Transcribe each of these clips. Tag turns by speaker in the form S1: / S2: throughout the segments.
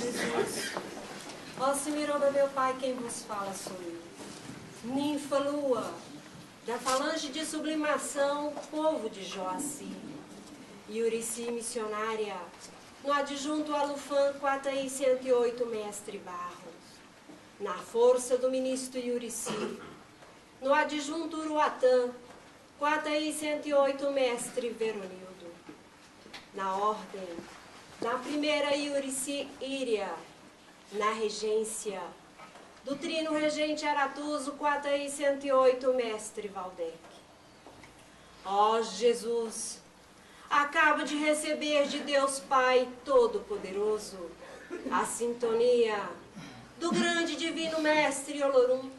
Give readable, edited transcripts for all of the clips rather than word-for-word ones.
S1: Jesus. Ó Semiroma, meu Pai, quem vos fala sou eu. Ninfa Lua, da falange de sublimação, povo de Joaci. Iurici missionária, no adjunto Alufã, Quataí 108, mestre Barros. Na força do ministro Iurici, no adjunto Uruatã, Quataí 108, mestre Veronildo. Na ordem, na primeira Iurici Íria, na regência do trino regente Aratuso, Quataí 108, mestre Valdec. Ó Jesus, acabo de receber de Deus Pai Todo-Poderoso a sintonia do grande divino mestre Olorum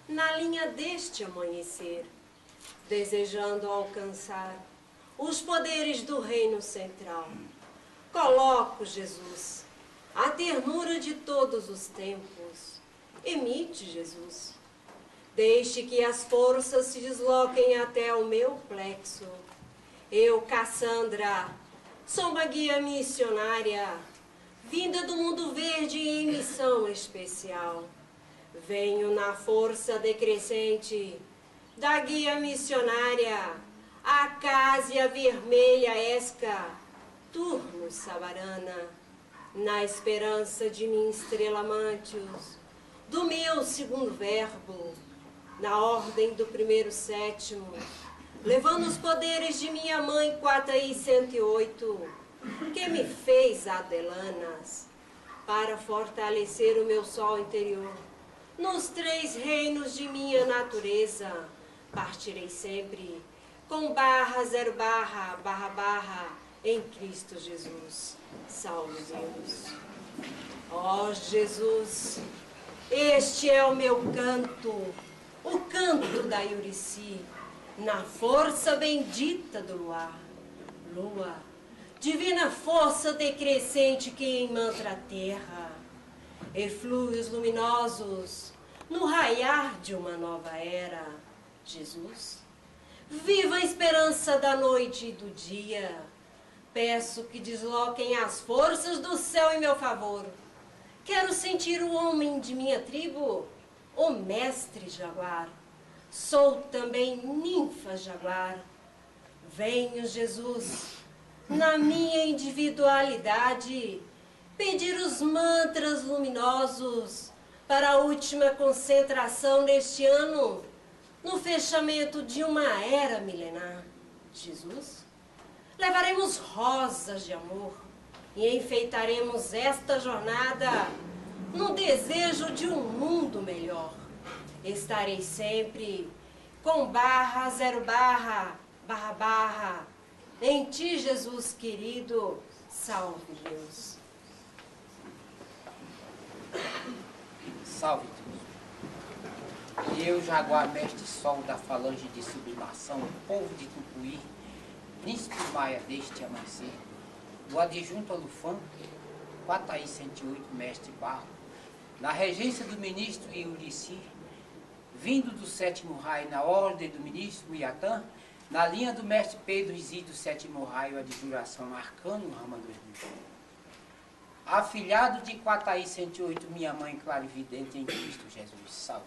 S1: na linha deste amanhecer, desejando alcançar os poderes do reino central. Coloco, Jesus, a ternura de todos os tempos. Emite, Jesus. Deixe que as forças se desloquem até o meu plexo. Eu, Cassandra, sou uma guia missionária, vinda do mundo verde em missão especial. Venho na força decrescente da guia missionária, Acásia vermelha esca, turno Sabarana, na esperança de minha estrela Mantius, do meu segundo verbo, na ordem do primeiro sétimo, levando os poderes de minha mãe Quataí 108, que me fez Adelanas, para fortalecer o meu sol interior. Nos 3 reinos de minha natureza, partirei sempre com barra, zero barra, barra, barra, em Cristo Jesus. Salve Deus. Ó Jesus, este é o meu canto, o canto da Iurici, na força bendita do luar. Lua, divina força decrescente que emantra a terra, eflúvios luminosos no raiar de uma nova era. Jesus, viva a esperança da noite e do dia. Peço que desloquem as forças do céu em meu favor. Quero sentir o homem de minha tribo, o mestre jaguar. Sou também ninfa jaguar. Venho, Jesus, na minha individualidade, pedir os mantras luminosos para a última concentração neste ano, no fechamento de uma era milenar. Jesus, levaremos rosas de amor e enfeitaremos esta jornada no desejo de um mundo melhor. Estarei sempre com barra, zero barra, barra, barra, em ti, Jesus querido. Salve Deus.
S2: Salve Deus. Eu, Jaguar, mestre sol da falange de sublimação, povo de Tucuí, príncipe maia deste amanhecer, do adjunto Alufã, Quataí 108, mestre Barro, na regência do ministro Iurici, vindo do 7º raio na ordem do ministro Iatã, na linha do mestre Pedro Isídio, 7º raio, adjuração arcano, rama 2000. Afilhado de Quataí 108, minha mãe clarividente em Cristo Jesus. Salve.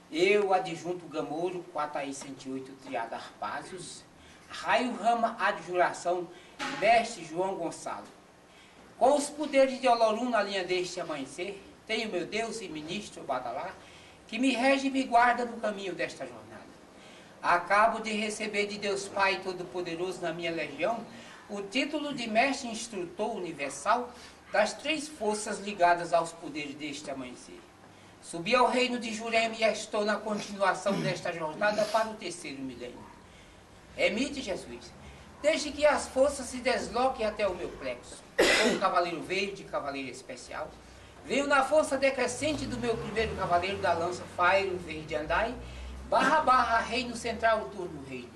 S2: Eu, adjunto Gamoro, Quataí 108, triada Arpázios, raio rama adjuração, mestre João Gonçalo. Com os poderes de Olorum na linha deste amanhecer, tenho meu Deus e ministro Badalá, que me rege e me guarda no caminho desta jornada. Acabo de receber de Deus Pai Todo-Poderoso na minha legião o título de mestre instrutor universal das 3 forças ligadas aos poderes deste amanhecer. Subi ao reino de Jurema e estou na continuação desta jornada para o 3º milênio. Emite, Jesus, deixe que as forças se desloquem até o meu plexo. Sou um cavaleiro verde, cavaleiro especial. Venho na força decrescente do meu primeiro cavaleiro da lança Fairo Verde Andai, barra, barra, reino central, turno reino.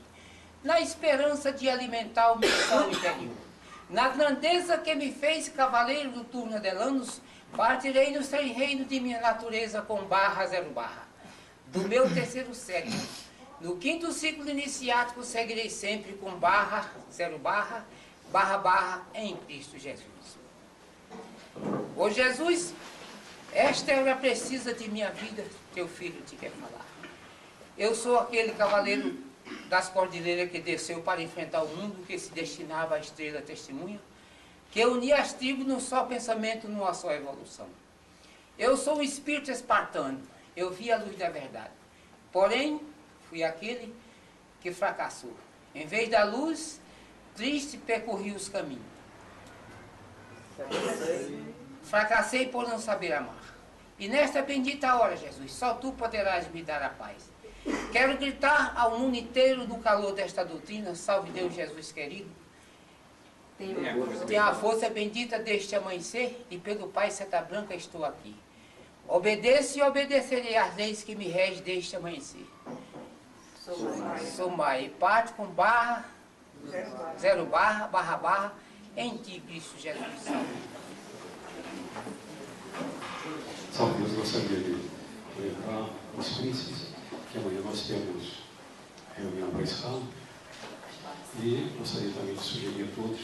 S2: Na esperança de alimentar o meu sol interior. Na grandeza que me fez cavaleiro do turno Adelanos, partirei nos 3 reinos de minha natureza com barra, zero barra. Do meu 3º século, no 5º ciclo iniciático, seguirei sempre com barra, zero barra, barra, barra, em Cristo Jesus. Ô Jesus, esta hora precisa de minha vida, teu filho te quer falar. Eu sou aquele cavaleiro das cordilheiras que desceu para enfrentar o mundo, que se destinava à estrela testemunha, que unia as tribos num só pensamento, numa só evolução. Eu sou o espírito espartano, eu vi a luz da verdade. Porém, fui aquele que fracassou. Em vez da luz, triste percorri os caminhos. Fracassei por não saber amar. E nesta bendita hora, Jesus, só tu poderás me dar a paz. Quero gritar ao mundo inteiro no calor desta doutrina, salve Deus, Jesus querido. Tenha a força bendita deste amanhecer, e pelo Pai Seta Branca estou aqui. Obedeço e obedecerei às leis que me regem deste amanhecer. Somai, parte com barra, zero barra, barra, barra, em ti, Cristo Jesus, salve.
S3: Salve Deus, gostaria de lembrar os príncipes que amanhã nós temos reunião para encerrar, e gostaria também de sugerir a todos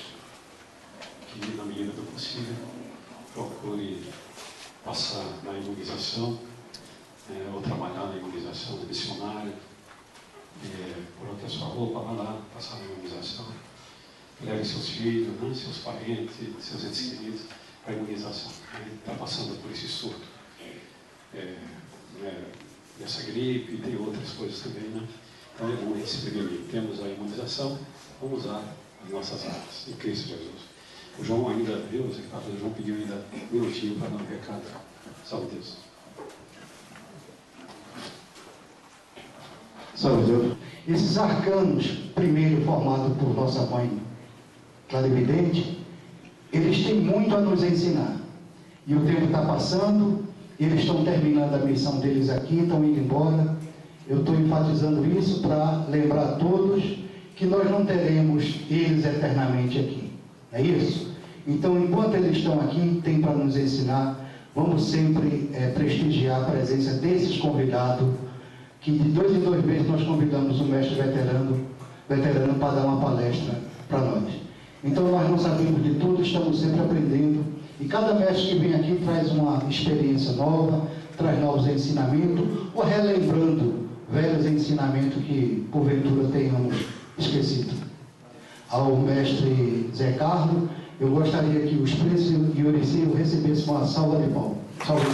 S3: que, na medida do possível, procure passar na imunização, ou trabalhar na imunização missionária, coloque a sua roupa, vá lá, passar na imunização, leve seus filhos, né, seus parentes, seus entes queridos para a imunização. Está passando por esse surto dessa gripe, e tem outras coisas também, né? Então é bom a gente se prevenir. Temos a imunização, vamos usar as nossas armas em Cristo Jesus. O João ainda, viu? Você que está falando, o João pediu ainda um minutinho para dar um recado. Salve Deus.
S4: Salve Deus. Esses arcanos, primeiro formados por nossa mãe clarividente, eles têm muito a nos ensinar. E o tempo está passando, eles estão terminando a missão deles aqui, estão indo embora. Eu estou enfatizando isso para lembrar a todos que nós não teremos eles eternamente aqui. É isso? Então, enquanto eles estão aqui, tem para nos ensinar. Vamos sempre prestigiar a presença desses convidados, que de 2 em 2 meses nós convidamos um mestre veterano para dar uma palestra para nós. Então, nós não sabemos de tudo, estamos sempre aprendendo. E cada mestre que vem aqui traz uma experiência nova, traz novos ensinamentos, ou relembrando velhos ensinamentos que, porventura, tenhamos esquecido. Ao mestre Zé Carlos, eu gostaria que os príncipes e o Oriceu recebessem uma salva de palmas. Salve.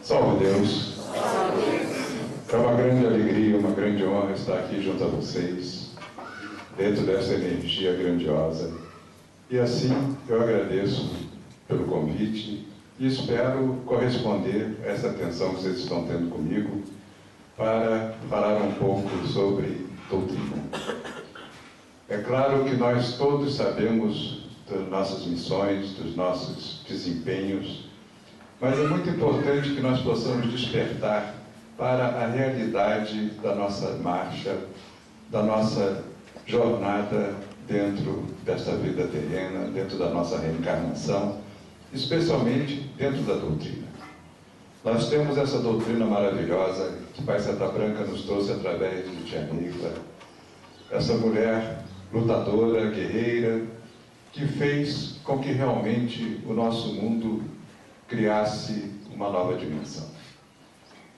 S5: Salve Deus. É uma grande alegria, uma grande honra estar aqui junto a vocês, dentro dessa energia grandiosa. E assim eu agradeço pelo convite e espero corresponder a essa atenção que vocês estão tendo comigo para falar um pouco sobre doutrina. É claro que nós todos sabemos das nossas missões, dos nossos desempenhos, mas é muito importante que nós possamos despertar para a realidade da nossa marcha, da nossa jornada dentro desta vida terrena, dentro da nossa reencarnação, especialmente dentro da doutrina. Nós temos essa doutrina maravilhosa que Pai Seta Branca nos trouxe através de Tia Neiva, essa mulher lutadora, guerreira, que fez com que realmente o nosso mundo criasse uma nova dimensão.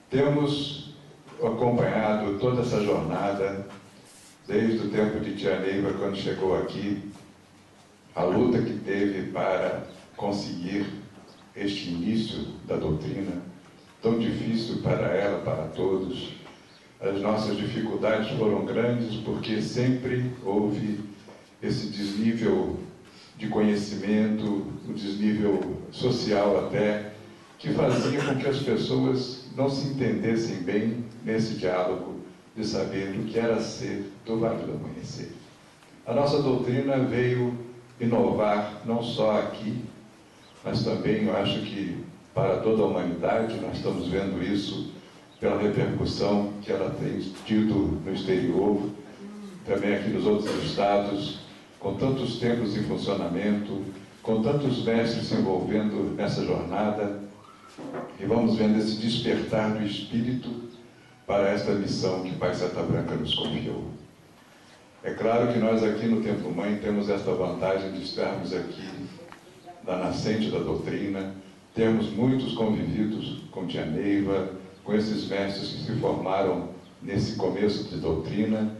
S5: Temos acompanhado toda essa jornada, desde o tempo de Tia Neiva, quando chegou aqui, a luta que teve para conseguir este início da doutrina, tão difícil para ela, para todos. As nossas dificuldades foram grandes porque sempre houve esse desnível de conhecimento, o desnível social até, que fazia com que as pessoas não se entendessem bem nesse diálogo de saber o que era ser do Vale do Amanhecer. A nossa doutrina veio inovar não só aqui, mas também, eu acho que para toda a humanidade, nós estamos vendo isso pela repercussão que ela tem tido no exterior, também aqui nos outros estados, com tantos templos em funcionamento, com tantos mestres se envolvendo nessa jornada, e vamos vendo esse despertar do espírito para esta missão que Pai Seta Branca nos confiou. É claro que nós aqui no Templo Mãe temos esta vantagem de estarmos aqui na nascente da doutrina, temos muitos convividos com Tia Neiva, com esses mestres que se formaram nesse começo de doutrina,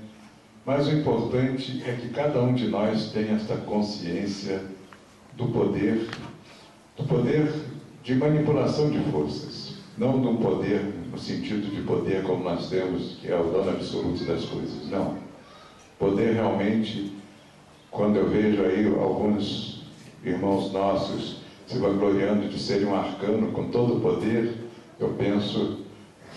S5: mas o importante é que cada um de nós tenha esta consciência do poder de manipulação de forças, não do poder no sentido de poder como nós temos, que é o dono absoluto das coisas, não. Poder realmente, quando eu vejo aí alguns irmãos nossos se vangloriando de serem um arcano com todo o poder, eu penso,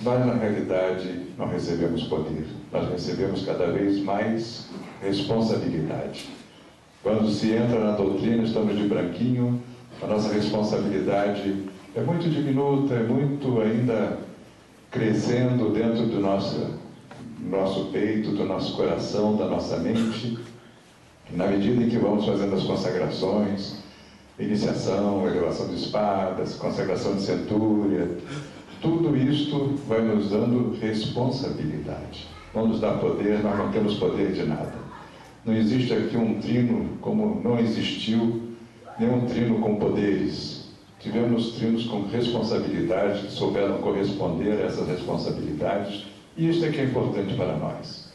S5: nós na realidade não recebemos poder, nós recebemos cada vez mais responsabilidade. Quando se entra na doutrina, estamos de branquinho, a nossa responsabilidade é muito diminuta, é muito ainda crescendo dentro do nosso peito, do nosso coração, da nossa mente. E na medida em que vamos fazendo as consagrações, iniciação, elevação de espadas, consagração de centúria, tudo isto vai nos dando responsabilidade. Não nos dá poder, nós não temos poder de nada. Não existe aqui um trino como não existiu nenhum trino com poderes. Tivemos trinos com responsabilidade, que souberam corresponder a essas responsabilidades, e isto é que é importante para nós.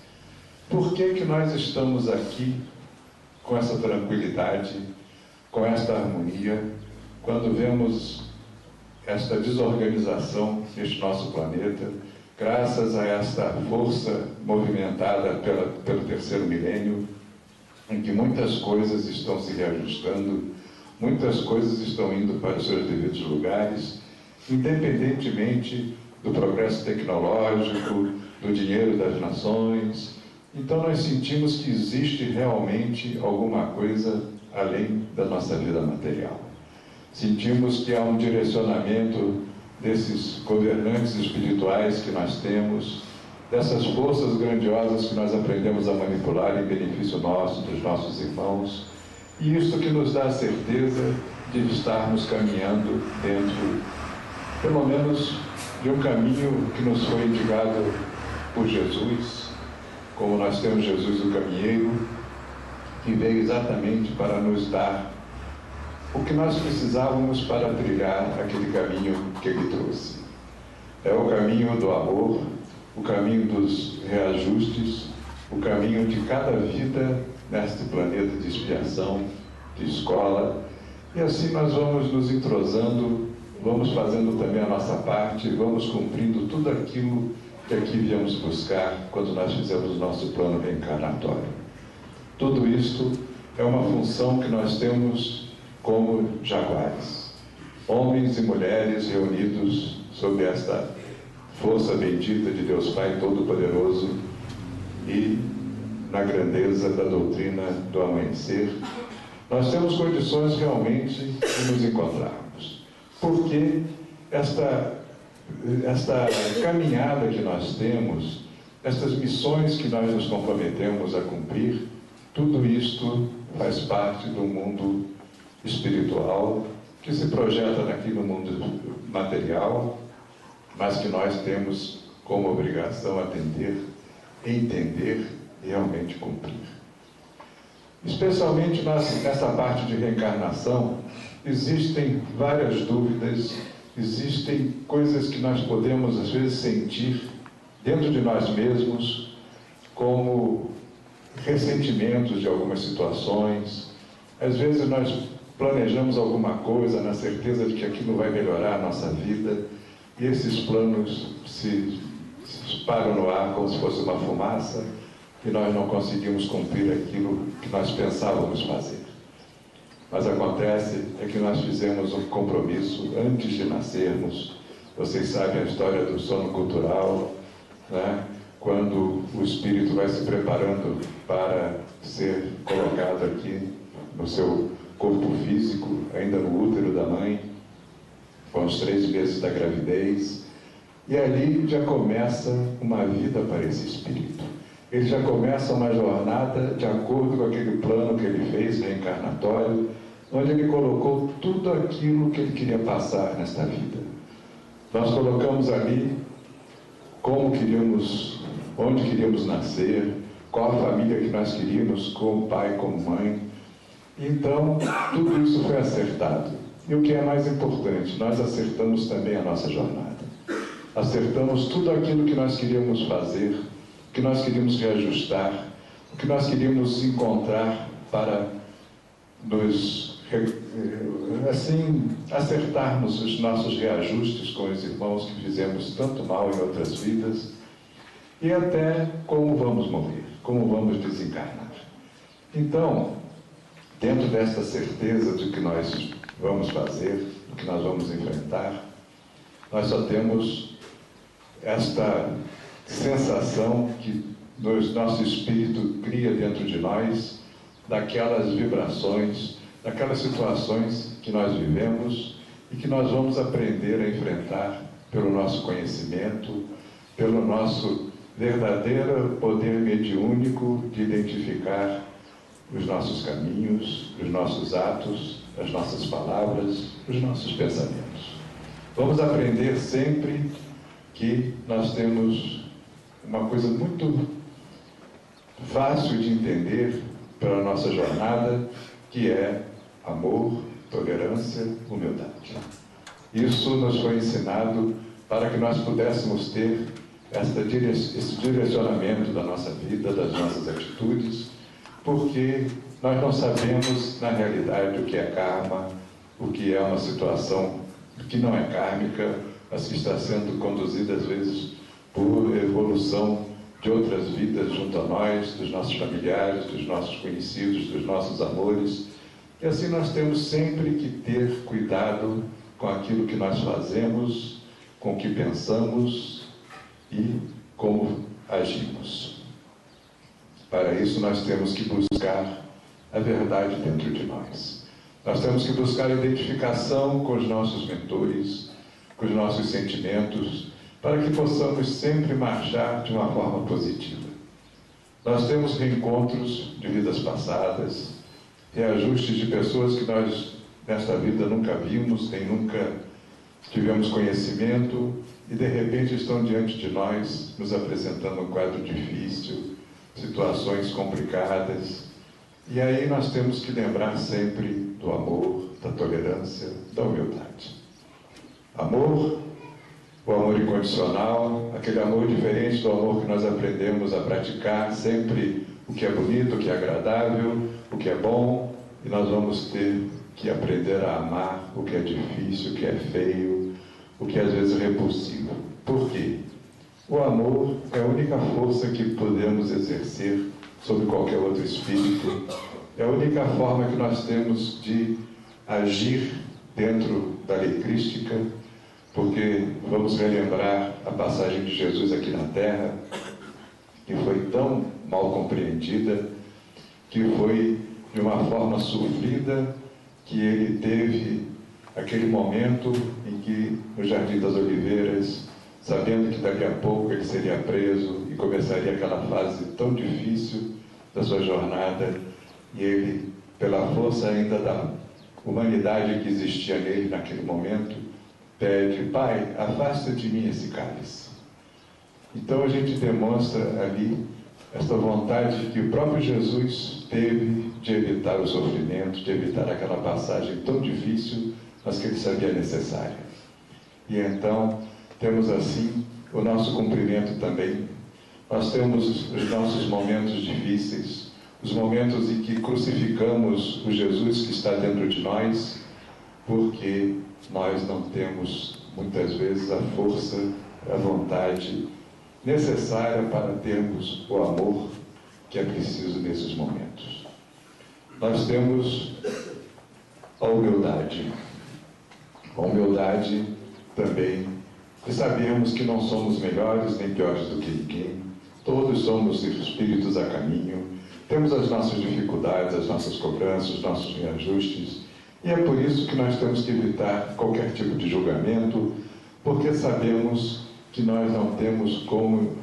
S5: Por que que nós estamos aqui com essa tranquilidade, com esta harmonia, quando vemos esta desorganização neste nosso planeta, graças a esta força movimentada pelo terceiro milênio, em que muitas coisas estão se reajustando, muitas coisas estão indo para os seus devidos lugares, independentemente do progresso tecnológico, do dinheiro das nações. Então nós sentimos que existe realmente alguma coisa além da nossa vida material. Sentimos que há um direcionamento desses governantes espirituais que nós temos, dessas forças grandiosas que nós aprendemos a manipular em benefício nosso, dos nossos irmãos, e isto que nos dá a certeza de estarmos caminhando dentro, pelo menos, de um caminho que nos foi indicado por Jesus, como nós temos Jesus o caminheiro, que veio exatamente para nos dar o que nós precisávamos para trilhar aquele caminho que ele trouxe. É o caminho do amor, o caminho dos reajustes, o caminho de cada vida neste planeta de expiação, de escola, e assim nós vamos nos entrosando, vamos fazendo também a nossa parte, vamos cumprindo tudo aquilo que aqui viemos buscar quando nós fizemos o nosso plano reencarnatório. Tudo isto é uma função que nós temos como jaguares, homens e mulheres reunidos sob esta força bendita de Deus Pai Todo-Poderoso e na grandeza da doutrina do amanhecer, nós temos condições realmente de nos encontrarmos. Porque esta caminhada que nós temos, estas missões que nós nos comprometemos a cumprir, tudo isto faz parte do mundo espiritual que se projeta aqui no mundo material, mas que nós temos como obrigação atender, entender e realmente cumprir. Especialmente nessa parte de reencarnação, existem várias dúvidas, existem coisas que nós podemos às vezes sentir dentro de nós mesmos, como ressentimentos de algumas situações. Às vezes nós planejamos alguma coisa na certeza de que aquilo vai melhorar a nossa vida, e esses planos se espalham no ar como se fosse uma fumaça, e nós não conseguimos cumprir aquilo que nós pensávamos fazer. Mas acontece é que nós fizemos um compromisso antes de nascermos. Vocês sabem a história do sono cultural, né? Quando o espírito vai se preparando para ser colocado aqui no seu corpo físico, ainda no útero da mãe, com os 3 meses da gravidez, e ali já começa uma vida para esse espírito. Ele já começa uma jornada de acordo com aquele plano que ele fez, reencarnatório, onde ele colocou tudo aquilo que ele queria passar nesta vida. Nós colocamos ali como queríamos, onde queríamos nascer, com a família que nós queríamos, como pai, como mãe. Então, tudo isso foi acertado. E o que é mais importante, nós acertamos também a nossa jornada. Acertamos tudo aquilo que nós queríamos fazer, que nós queríamos reajustar, o que nós queríamos encontrar para nos, assim, acertarmos os nossos reajustes com os irmãos que fizemos tanto mal em outras vidas, e até como vamos morrer, como vamos desencarnar. Então, dentro desta certeza de que nós vamos fazer, do que nós vamos enfrentar, nós só temos esta sensação que nosso espírito cria dentro de nós, daquelas vibrações, daquelas situações que nós vivemos e que nós vamos aprender a enfrentar pelo nosso conhecimento, pelo nosso verdadeiro poder mediúnico de identificar os nossos caminhos, os nossos atos, as nossas palavras, os nossos pensamentos. Vamos aprender sempre que nós temos uma coisa muito fácil de entender para a nossa jornada, que é amor, tolerância, humildade. Isso nos foi ensinado para que nós pudéssemos ter esse direcionamento da nossa vida, das nossas atitudes, porque nós não sabemos, na realidade, o que é karma, o que é uma situação que não é kármica, mas que está sendo conduzida, às vezes, por evolução de outras vidas junto a nós, dos nossos familiares, dos nossos conhecidos, dos nossos amores. E assim nós temos sempre que ter cuidado com aquilo que nós fazemos, com o que pensamos e como agimos. Para isso nós temos que buscar a verdade dentro de nós. Nós temos que buscar a identificação com os nossos mentores, com os nossos sentimentos, para que possamos sempre marchar de uma forma positiva. Nós temos reencontros de vidas passadas, reajustes de pessoas que nós, nesta vida, nunca vimos, nem nunca tivemos conhecimento, e de repente estão diante de nós, nos apresentando um quadro difícil, situações complicadas. E aí nós temos que lembrar sempre do amor, da tolerância, da humildade. Amor, o amor incondicional, aquele amor diferente do amor que nós aprendemos a praticar, sempre o que é bonito, o que é agradável, o que é bom, e nós vamos ter que aprender a amar o que é difícil, o que é feio, o que às vezes é repulsivo. Por quê? O amor é a única força que podemos exercer sobre qualquer outro espírito, é a única forma que nós temos de agir dentro da lei crística, porque vamos relembrar a passagem de Jesus aqui na Terra, que foi tão mal compreendida, que foi de uma forma sofrida, que ele teve aquele momento em que, no Jardim das Oliveiras, sabendo que daqui a pouco ele seria preso e começaria aquela fase tão difícil da sua jornada, e ele, pela força ainda da humanidade que existia nele naquele momento, pede: Pai, afasta de mim esse cálice. Então a gente demonstra ali esta vontade que o próprio Jesus teve de evitar o sofrimento, de evitar aquela passagem tão difícil, mas que ele sabia necessária. E então temos assim o nosso cumprimento também. Nós temos os nossos momentos difíceis, os momentos em que crucificamos o Jesus que está dentro de nós, porque nós não temos, muitas vezes, a força, a vontade necessária para termos o amor que é preciso nesses momentos. Nós temos a humildade. A humildade também de sabermos que não somos melhores nem piores do que ninguém. Todos somos espíritos a caminho. Temos as nossas dificuldades, as nossas cobranças, os nossos reajustes. E é por isso que nós temos que evitar qualquer tipo de julgamento, porque sabemos que nós não temos como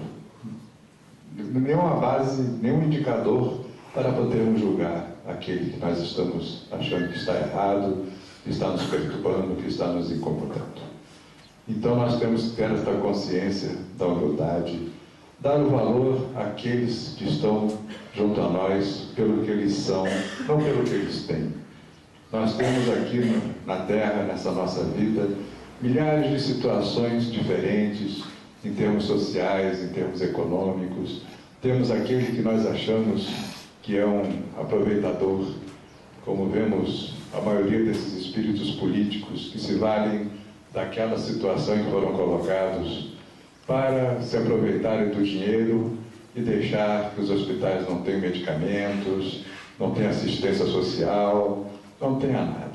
S5: nenhuma base, nenhum indicador para podermos julgar aquele que nós estamos achando que está errado, que está nos perturbando, que está nos incomodando. Então nós temos que ter esta consciência da humildade, dar o valor àqueles que estão junto a nós pelo que eles são, não pelo que eles têm. Nós temos aqui na Terra, nessa nossa vida, milhares de situações diferentes, em termos sociais, em termos econômicos. Temos aquele que nós achamos que é um aproveitador, como vemos a maioria desses espíritos políticos que se valem daquela situação em que foram colocados para se aproveitarem do dinheiro e deixar que os hospitais não tenham medicamentos, não tenham assistência social, não tenham nada.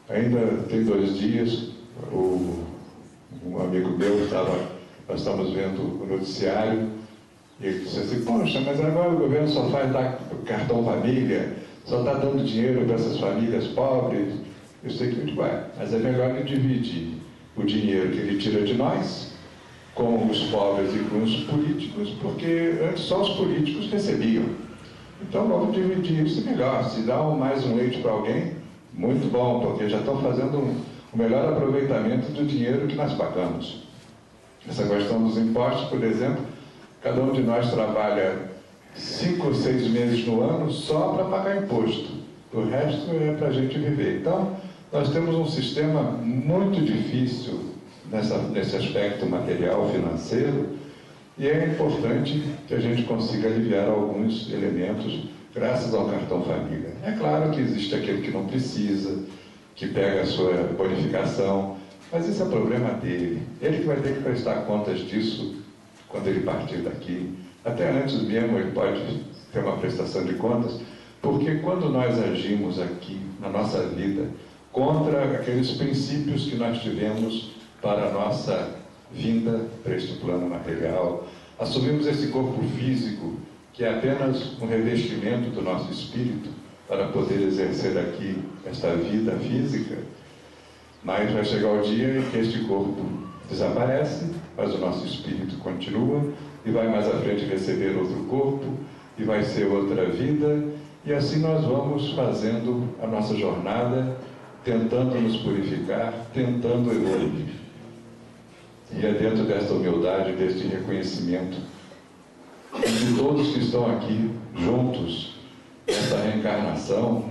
S5: Ainda tem 2 dias, um amigo meu nós estamos vendo o noticiário, e ele disse assim: poxa, mas agora o governo só faz dar cartão família, só está dando dinheiro para essas famílias pobres. Eu sei que ele vai, mas é melhor ele dividir o dinheiro que ele tira de nós com os pobres e com os políticos, porque antes só os políticos recebiam. Então vamos dividir isso melhor. Se dá mais um leite para alguém, muito bom, porque já estão fazendo o melhor aproveitamento do dinheiro que nós pagamos. Essa questão dos impostos, por exemplo, cada um de nós trabalha 5 ou 6 meses no ano só para pagar imposto. O resto é para a gente viver. Então, nós temos um sistema muito difícil nesse aspecto material, financeiro, e é importante que a gente consiga aliviar alguns elementos graças ao cartão família. É claro que existe aquele que não precisa, que pega a sua bonificação, mas esse é problema dele. Ele que vai ter que prestar contas disso quando ele partir daqui. Até antes mesmo ele pode ter uma prestação de contas, porque quando nós agimos aqui na nossa vida contra aqueles princípios que nós tivemos para a nossa vinda para este plano material, assumimos esse corpo físico que é apenas um revestimento do nosso espírito para poder exercer aqui esta vida física, mas vai chegar o dia em que este corpo desaparece, mas o nosso espírito continua e vai mais à frente receber outro corpo e vai ser outra vida, e assim nós vamos fazendo a nossa jornada, tentando nos purificar, tentando evoluir. E é dentro desta humildade, deste reconhecimento de todos que estão aqui juntos nessa reencarnação,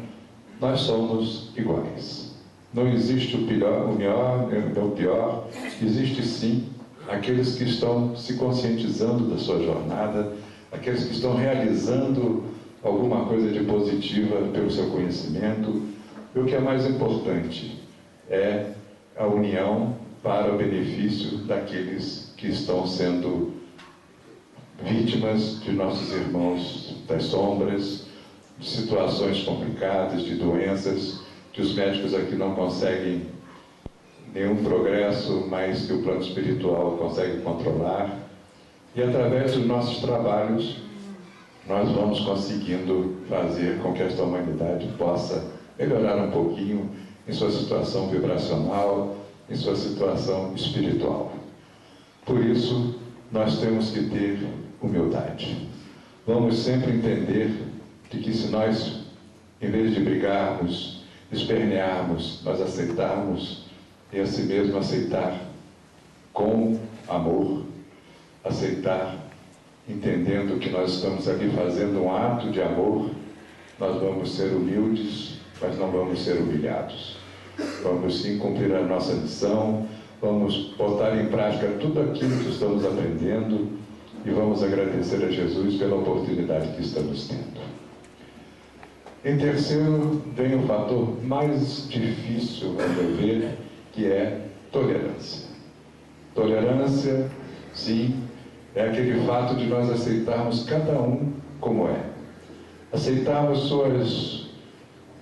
S5: nós somos iguais. Não existe o melhor, o pior, existe sim aqueles que estão se conscientizando da sua jornada, aqueles que estão realizando alguma coisa de positiva pelo seu conhecimento. E o que é mais importante é a união para o benefício daqueles que estão sendo vítimas de nossos irmãos das sombras, de situações complicadas, de doenças, que os médicos aqui não conseguem nenhum progresso, mas que o plano espiritual consegue controlar. E através dos nossos trabalhos, nós vamos conseguindo fazer com que esta humanidade possa melhorar um pouquinho em sua situação vibracional, em sua situação espiritual. Por isso, nós temos que ter humildade. Vamos sempre entender de que se nós, em vez de brigarmos, espernearmos, nós aceitarmos e a si mesmo aceitar com amor, aceitar entendendo que nós estamos ali fazendo um ato de amor, nós vamos ser humildes, mas não vamos ser humilhados. Vamos sim cumprir a nossa missão, vamos botar em prática tudo aquilo que estamos aprendendo e vamos agradecer a Jesus pela oportunidade que estamos tendo. Em terceiro, vem o fator mais difícil, a meu ver, que é tolerância. Tolerância, sim, é aquele fato de nós aceitarmos cada um como é. Aceitarmos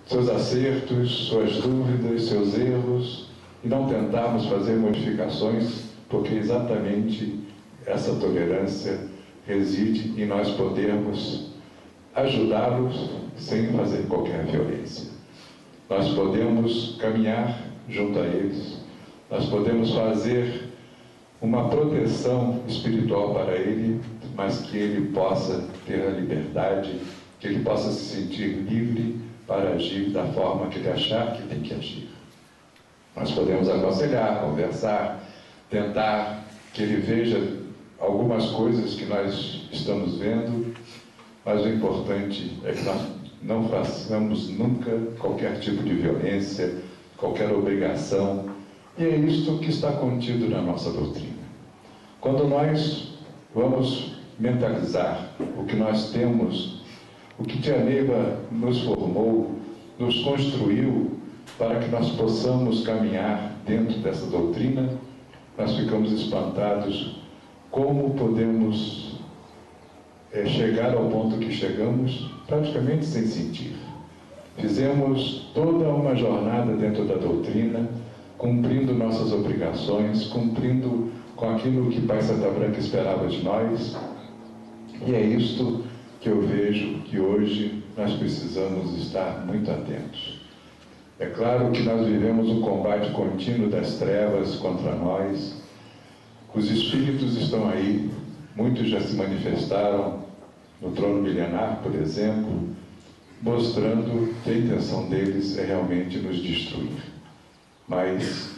S5: seus acertos, suas dúvidas, seus erros, e não tentarmos fazer modificações, porque exatamente essa tolerância reside em nós podermos ajudá-los sem fazer qualquer violência. Nós podemos caminhar junto a eles, nós podemos fazer uma proteção espiritual para ele, mas que ele possa ter a liberdade, que ele possa se sentir livre para agir da forma que ele achar que tem que agir. Nós podemos aconselhar, conversar, tentar que ele veja algumas coisas que nós estamos vendo, mas o importante é que nós não façamos nunca qualquer tipo de violência, qualquer obrigação, e é isto que está contido na nossa doutrina. Quando nós vamos mentalizar o que nós temos, o que Tia Neiva nos formou, nos construiu para que nós possamos caminhar dentro dessa doutrina, nós ficamos espantados como podemos chegar ao ponto que chegamos praticamente sem sentir. Fizemos toda uma jornada dentro da doutrina, cumprindo nossas obrigações, cumprindo com aquilo que Pai Santa Branca esperava de nós, e é isto que eu vejo que hoje nós precisamos estar muito atentos. É claro que nós vivemos um combate contínuo das trevas contra nós. Os espíritos estão aí, muitos já se manifestaram no trono milenar, por exemplo, mostrando que a intenção deles é realmente nos destruir. Mas,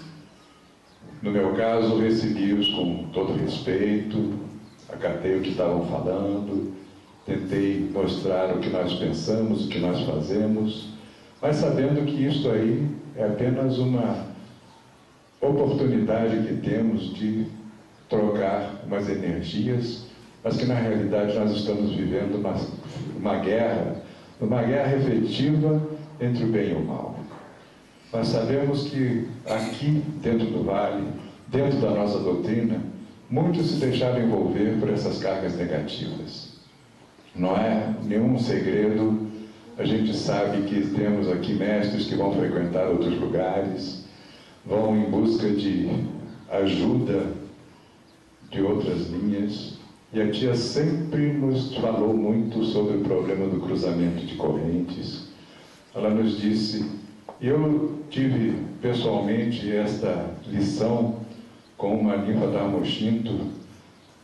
S5: no meu caso, recebi-os com todo respeito, acatei o que estavam falando, tentei mostrar o que nós pensamos, o que nós fazemos, mas sabendo que isto aí é apenas uma oportunidade que temos de trocar umas energias, mas que na realidade nós estamos vivendo uma guerra efetiva entre o bem e o mal. Nós sabemos que aqui dentro do vale, dentro da nossa doutrina, muitos se deixaram envolver por essas cargas negativas. Não é nenhum segredo, a gente sabe que temos aqui mestres que vão frequentar outros lugares, vão em busca de ajuda de outras linhas, e a tia sempre nos falou muito sobre o problema do cruzamento de correntes. Ela nos disse, eu tive pessoalmente esta lição com uma ninfa da Armochinto,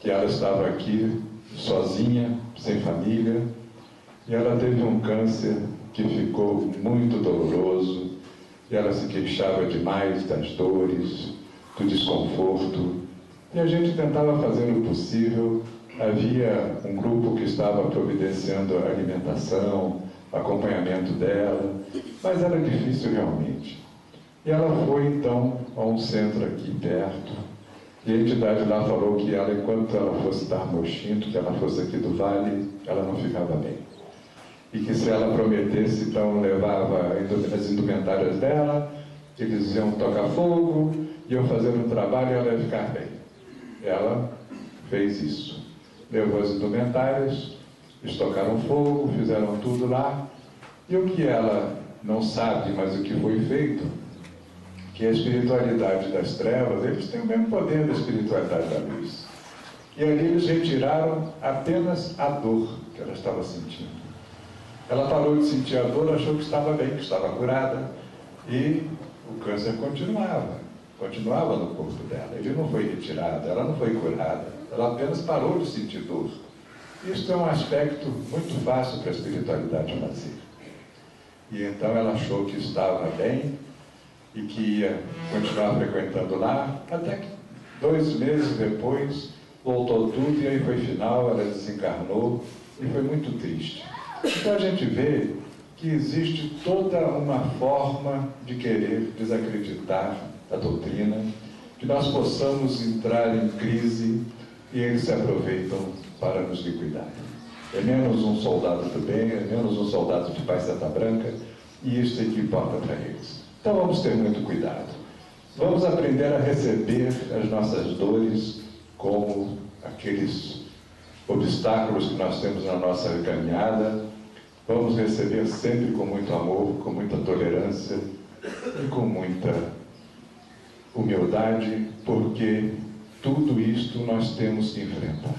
S5: que ela estava aqui sozinha, sem família, e ela teve um câncer que ficou muito doloroso, e ela se queixava demais das dores, do desconforto, e a gente tentava fazer o possível. Havia um grupo que estava providenciando a alimentação, acompanhamento dela, mas era difícil realmente. E ela foi então a um centro aqui perto, e a entidade lá falou que ela, enquanto ela fosse da Armochinto, que ela fosse aqui do Vale, ela não ficava bem. E que se ela prometesse, então levava as indumentárias dela, eles iam tocar fogo, iam fazer um trabalho e ela ia ficar bem. Ela fez isso. Levou as indumentárias, eles tocaram fogo, fizeram tudo lá, e o que ela não sabe, mas o que foi feito, que a espiritualidade das trevas, eles têm o mesmo poder da espiritualidade da luz. E ali eles retiraram apenas a dor que ela estava sentindo. Ela parou de sentir a dor, achou que estava bem, que estava curada, e o câncer continuava no corpo dela. Ele não foi retirado, ela não foi curada, ela apenas parou de sentir dor. Isso é um aspecto muito fácil para a espiritualidade fazer. E então ela achou que estava bem e que ia continuar frequentando lá, até que 2 meses depois voltou tudo e aí foi final, ela desencarnou e foi muito triste. Então a gente vê que existe toda uma forma de querer desacreditar a doutrina, que nós possamos entrar em crise e eles se aproveitam para nos liquidar. É menos um soldado do bem, é menos um soldado de Pai Santa Branca, e isso é que importa para eles. Então vamos ter muito cuidado. Vamos aprender a receber as nossas dores como aqueles obstáculos que nós temos na nossa caminhada. Vamos receber sempre com muito amor, com muita tolerância e com muita humildade, porque tudo isto nós temos que enfrentar.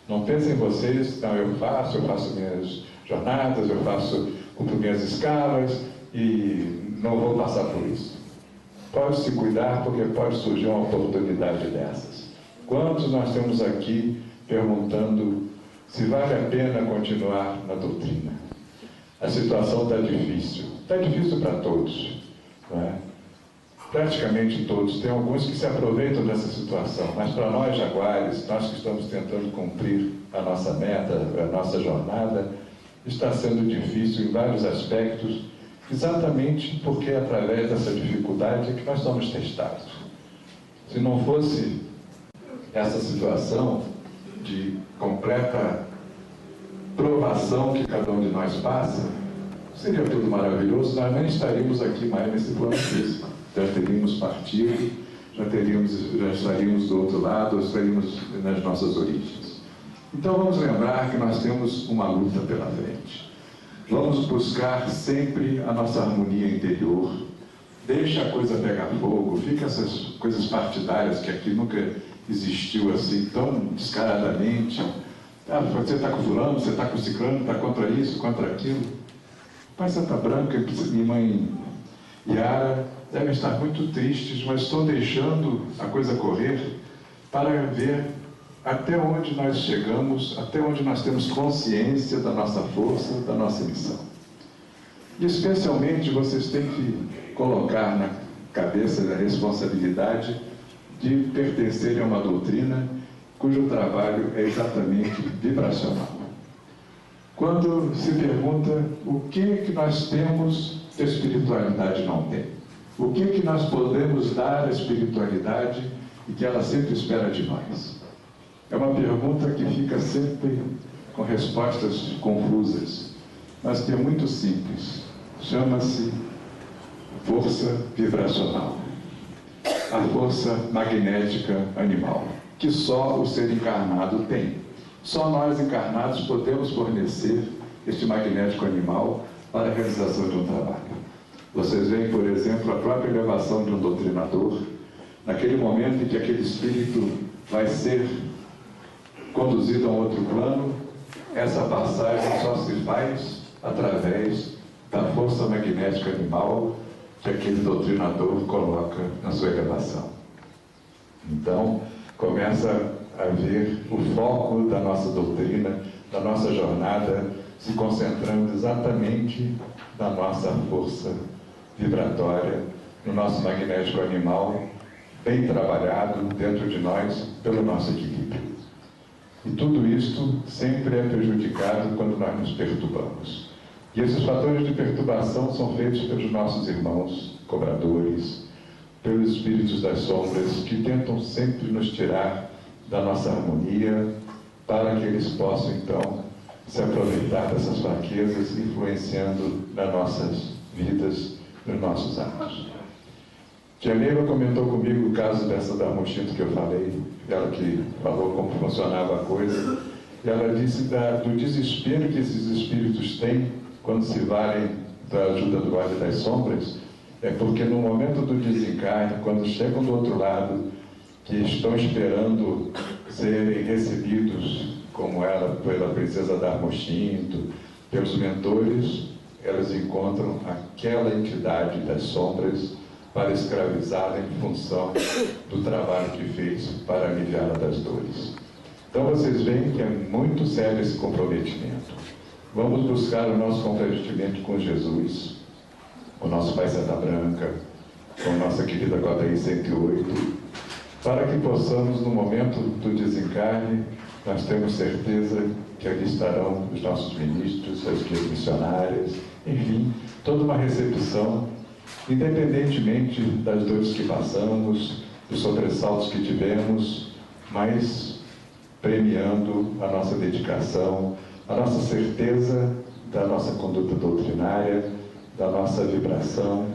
S5: Não pensem vocês, não, eu faço minhas jornadas, cumpro minhas escalas e não vou passar por isso. Pode se cuidar, porque pode surgir uma oportunidade dessas. Quantos nós temos aqui perguntando se vale a pena continuar na doutrina? A situação está difícil para todos, não é? praticamente todos, tem alguns que se aproveitam dessa situação, mas para nós jaguares, nós que estamos tentando cumprir a nossa meta, a nossa jornada, está sendo difícil em vários aspectos, exatamente porque é através dessa dificuldade que nós somos testados. Se não fosse essa situação de completa provação que cada um de nós passa, seria tudo maravilhoso, nós nem estaríamos aqui mais nesse plano físico. Já teríamos partido, já estaríamos do outro lado, estaríamos nas nossas origens. Então vamos lembrar que nós temos uma luta pela frente. Vamos buscar sempre a nossa harmonia interior. Deixa a coisa pegar fogo, fica essas coisas partidárias que aqui nunca existiu assim tão descaradamente. Ah, você está com fulano, você está com ciclano, está contra isso, contra aquilo. Pai Santa Branca e mãe Yara devem estar muito tristes, mas estou deixando a coisa correr para ver até onde nós chegamos, até onde nós temos consciência da nossa força, da nossa missão. E especialmente vocês têm que colocar na cabeça a responsabilidade de pertencerem a uma doutrina cujo trabalho é exatamente vibracional. Quando se pergunta o que nós temos que a espiritualidade não tem, o que nós podemos dar à espiritualidade e que ela sempre espera de nós, é uma pergunta que fica sempre com respostas confusas, mas que é muito simples. Chama-se força vibracional, a força magnética animal, que só o ser encarnado tem. Só nós encarnados podemos fornecer este magnético animal para a realização de um trabalho. Vocês veem, por exemplo, a própria elevação de um doutrinador, naquele momento em que aquele espírito vai ser conduzido a um outro plano, essa passagem só se faz através da força magnética animal que aquele doutrinador coloca na sua elevação. Então, começa a ver o foco da nossa doutrina, da nossa jornada, se concentrando exatamente na nossa força vibratória, no nosso magnético animal, bem trabalhado dentro de nós, pelo nosso equilíbrio. E tudo isto sempre é prejudicado quando nós nos perturbamos. E esses fatores de perturbação são feitos pelos nossos irmãos cobradores, pelos espíritos das sombras, que tentam sempre nos tirar da nossa harmonia, para que eles possam, então, se aproveitar dessas fraquezas, influenciando nas nossas vidas, nos nossos atos. Tia Neiva comentou comigo o caso dessa da Mochinto que eu falei, ela que falou como funcionava a coisa, e ela disse do desespero que esses espíritos têm quando se valem da ajuda do Vale das Sombras, é porque no momento do desencarne, quando chegam do outro lado, que estão esperando serem recebidos, como ela, pela princesa Darmochinto, pelos mentores, elas encontram aquela entidade das sombras para escravizá-la em função do trabalho que fez para aliviá-la das dores. Então vocês veem que é muito sério esse comprometimento. Vamos buscar o nosso comprometimento com Jesus, com o nosso Pai Santa Branca, com a nossa querida Cota 108, para que possamos, no momento do desencarne, nós temos certeza que ali estarão os nossos ministros, as guias missionárias, enfim, toda uma recepção, independentemente das dores que passamos, dos sobressaltos que tivemos, mas premiando a nossa dedicação, a nossa certeza da nossa conduta doutrinária, da nossa vibração,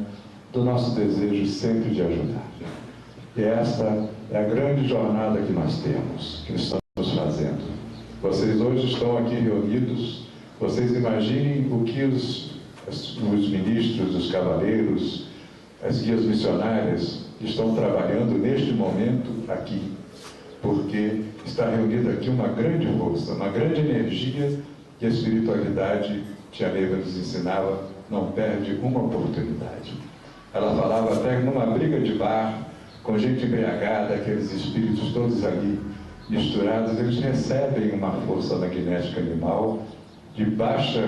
S5: do nosso desejo sempre de ajudar. E esta é a grande jornada que nós temos, que estamos fazendo. Vocês hoje estão aqui reunidos, vocês imaginem o que os ministros, os cavaleiros, as guias missionárias estão trabalhando neste momento aqui, porque está reunida aqui uma grande força, uma grande energia, que a espiritualidade, Tia Neiva nos ensinava, não perde uma oportunidade. Ela falava até numa briga de bar, com gente embriagada, aqueles espíritos todos ali misturados, eles recebem uma força magnética animal de baixo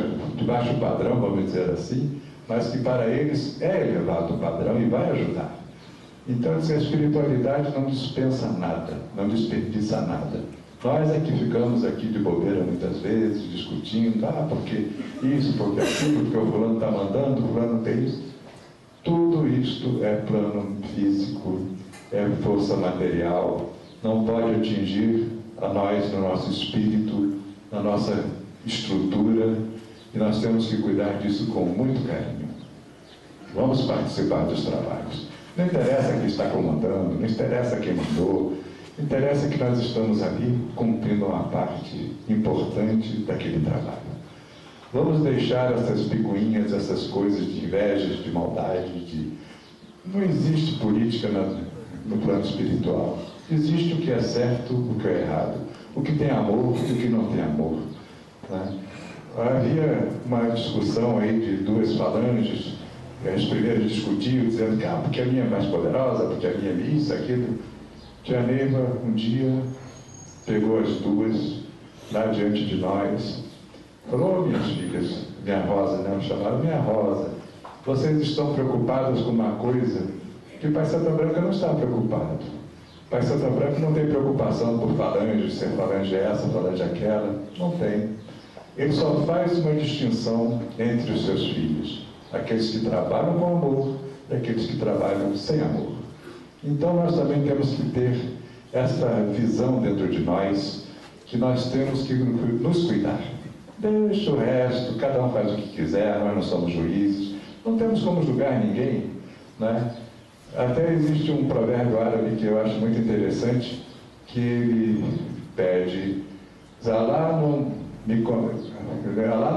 S5: padrão, vamos dizer assim, mas que para eles é elevado o padrão e vai ajudar. Então, assim, a espiritualidade não dispensa nada, não desperdiça nada. Nós é que ficamos aqui de bobeira muitas vezes, discutindo, porque isso, porque aquilo, porque o fulano está mandando, o fulano tem isso. Tudo isto é plano físico, é força material, não pode atingir a nós, no nosso espírito, na nossa estrutura, e nós temos que cuidar disso com muito carinho. Vamos participar dos trabalhos. Não interessa quem está comandando, não interessa quem mandou, interessa que nós estamos ali cumprindo uma parte importante daquele trabalho. Vamos deixar essas picuinhas, essas coisas de invejas, de maldade, Não existe política no plano espiritual. Existe o que é certo, o que é errado, o que tem amor e o que não tem amor. Né? Havia uma discussão aí de duas falanges. As primeiras discutiam, dizendo que porque a minha é mais poderosa, porque a minha é isso, aquilo. Tia Neiva, um dia, pegou as duas lá diante de nós, falou: minhas filhas, minha Rosa, né? Me chamaram minha Rosa, vocês estão preocupadas com uma coisa que o Pai Santa Branca não está preocupado. O Pai Santa Branca não tem preocupação por falange, ser falange essa, falange aquela, não tem. Ele só faz uma distinção entre os seus filhos. Aqueles que trabalham com amor e aqueles que trabalham sem amor. Então nós também temos que ter essa visão dentro de nós, que nós temos que nos cuidar. Deixa o resto, cada um faz o que quiser, nós não somos juízes, não temos como julgar ninguém, né? Até existe um provérbio árabe que eu acho muito interessante, que ele pede: Allah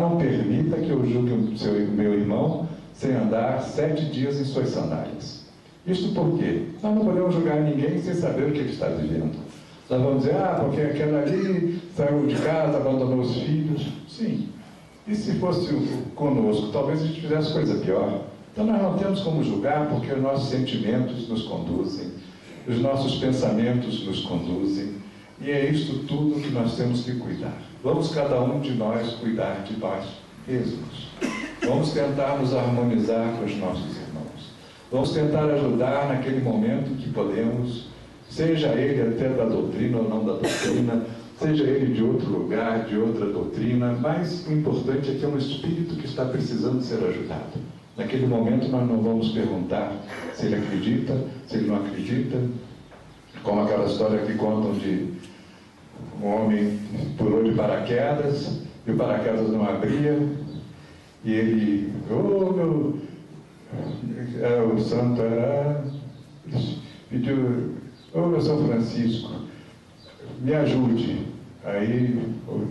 S5: não permita que eu julgue o meu irmão sem andar 7 dias em suas sandálias. Isto por quê? Nós não podemos julgar ninguém sem saber o que ele está vivendo. Nós vamos dizer: porque aquela ali saiu de casa, abandonou os filhos. Sim. E se fosse conosco, talvez a gente fizesse coisa pior. Então nós não temos como julgar, porque os nossos sentimentos nos conduzem, os nossos pensamentos nos conduzem, e é isso tudo que nós temos que cuidar. Vamos cada um de nós cuidar de nós mesmos. Vamos tentar nos harmonizar com os nossos irmãos. Vamos tentar ajudar naquele momento que podemos, seja ele até da doutrina ou não da doutrina, seja ele de outro lugar, de outra doutrina, mas o importante é que é um espírito que está precisando ser ajudado. Naquele momento nós não vamos perguntar se ele acredita, se ele não acredita, como aquela história que contam de um homem pulou de paraquedas, e o paraquedas não abria, e ele, o santo era, pediu: meu São Francisco, me ajude. Aí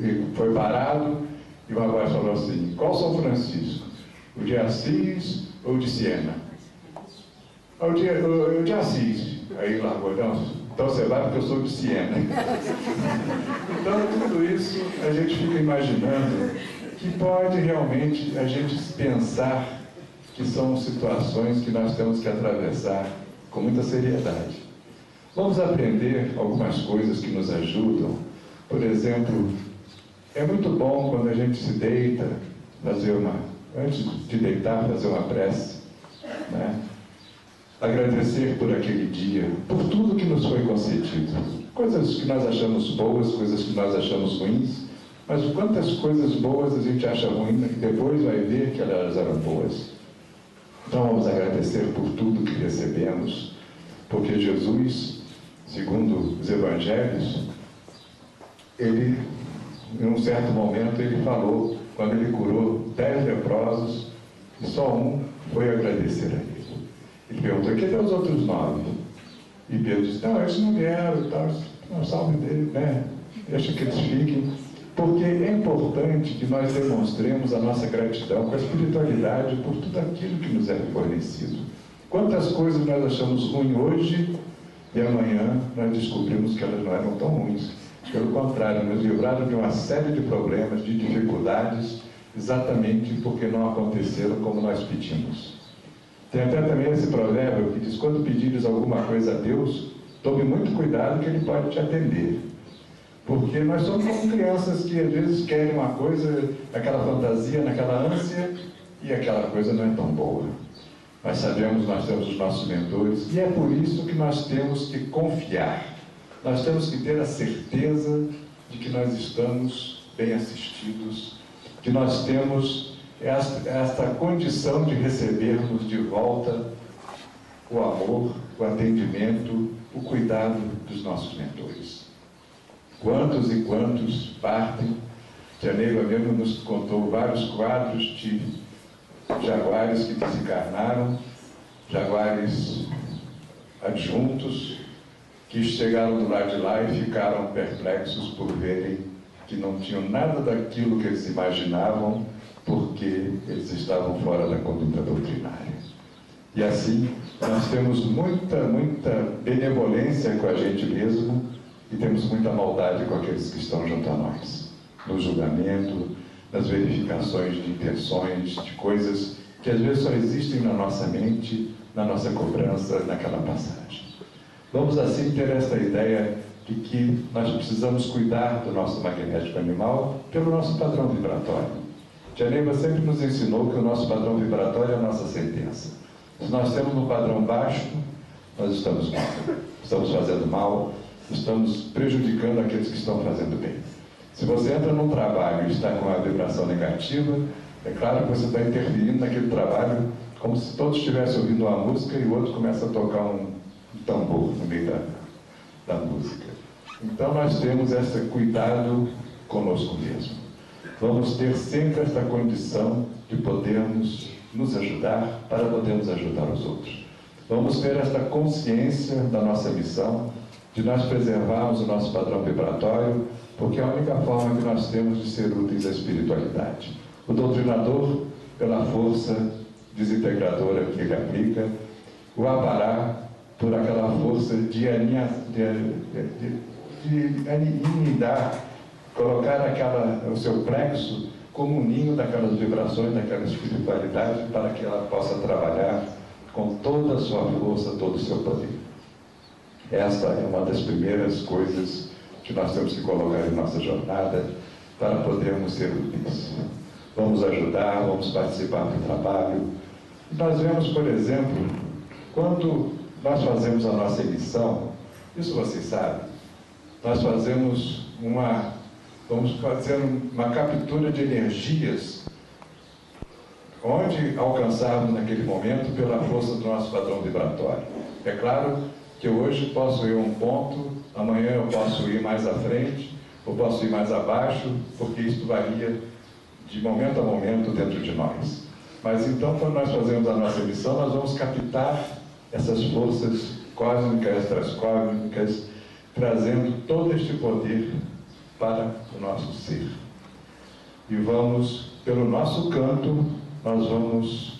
S5: ele foi parado, e uma voz falou assim: qual São Francisco? O de Assis ou o de Siena? O de Assis. Aí largou: não, então você vai porque eu sou de Siena. Então tudo isso a gente fica imaginando que pode realmente a gente pensar que são situações que nós temos que atravessar com muita seriedade. Vamos aprender algumas coisas que nos ajudam. Por exemplo, é muito bom quando a gente se deita, antes de deitar, fazer uma prece, né? Agradecer por aquele dia, por tudo que nos foi concedido. Coisas que nós achamos boas, coisas que nós achamos ruins, mas quantas coisas boas a gente acha ruim e depois vai ver que elas eram boas. Então vamos agradecer por tudo que recebemos, porque Jesus, segundo os evangelhos, ele, em um certo momento, ele falou, quando ele curou 10 leprosos, e só um foi agradecer a ele. Ele perguntou: cadê os outros 9? E Pedro disse: não, eles não vieram, não, salve dele, né? Deixa que eles fiquem. Porque é importante que nós demonstremos a nossa gratidão com a espiritualidade por tudo aquilo que nos é fornecido. Quantas coisas nós achamos ruins hoje e amanhã nós descobrimos que elas não eram tão ruins. Pelo contrário, nos livraram de uma série de problemas, de dificuldades, exatamente porque não aconteceram como nós pedimos. Tem até também esse provérbio que diz: quando pedires alguma coisa a Deus, tome muito cuidado que Ele pode te atender. Porque nós somos como crianças que às vezes querem uma coisa, aquela fantasia, naquela ânsia, e aquela coisa não é tão boa. Nós sabemos, nós temos os nossos mentores, e é por isso que nós temos que confiar. Nós temos que ter a certeza de que nós estamos bem assistidos, que nós temos esta condição de recebermos de volta o amor, o atendimento, o cuidado dos nossos mentores. Quantos e quantos partem? Tia Neiva mesmo nos contou vários quadros de jaguares que desencarnaram, jaguares adjuntos, que chegaram do lado de lá e ficaram perplexos por verem que não tinham nada daquilo que eles imaginavam, porque eles estavam fora da conduta doutrinária. E assim, nós temos muita benevolência com a gente mesmo e temos muita maldade com aqueles que estão junto a nós. No julgamento, nas verificações de intenções, de coisas que às vezes só existem na nossa mente, na nossa cobrança, naquela passagem. Vamos assim ter esta ideia de que nós precisamos cuidar do nosso magnético animal pelo nosso padrão vibratório. Tia Neiva sempre nos ensinou que o nosso padrão vibratório é a nossa sentença. Se nós temos um padrão baixo, nós estamos mal. Estamos fazendo mal, estamos prejudicando aqueles que estão fazendo bem. Se você entra num trabalho e está com a vibração negativa, é claro que você está interferindo naquele trabalho como se todos estivessem ouvindo uma música e o outro começa a tocar um tambor no meio da música. Então nós temos esse cuidado conosco mesmo. Vamos ter sempre esta condição de podermos nos ajudar para podermos ajudar os outros. Vamos ter esta consciência da nossa missão, de nós preservarmos o nosso padrão vibratório, porque é a única forma que nós temos de ser úteis à espiritualidade. O doutrinador, pela força desintegradora que ele aplica, o abará por aquela força de inimidar, colocar o seu plexo como um ninho daquelas vibrações, daquela espiritualidade, para que ela possa trabalhar com toda a sua força, todo o seu poder. Esta é uma das primeiras coisas que nós temos que colocar em nossa jornada para podermos ser úteis. Vamos ajudar, vamos participar do trabalho. Nós vemos, por exemplo, quando nós fazemos a nossa emissão, isso vocês sabem, nós fazemos vamos fazer uma captura de energias onde alcançarmos naquele momento pela força do nosso padrão vibratório. É claro que hoje posso ir a um ponto, amanhã eu posso ir mais à frente, ou posso ir mais abaixo, porque isso varia de momento a momento dentro de nós. Mas então, quando nós fazemos a nossa emissão, nós vamos captar essas forças cósmicas, transcósmicas, trazendo todo este poder para o nosso ser. E vamos, pelo nosso canto, nós vamos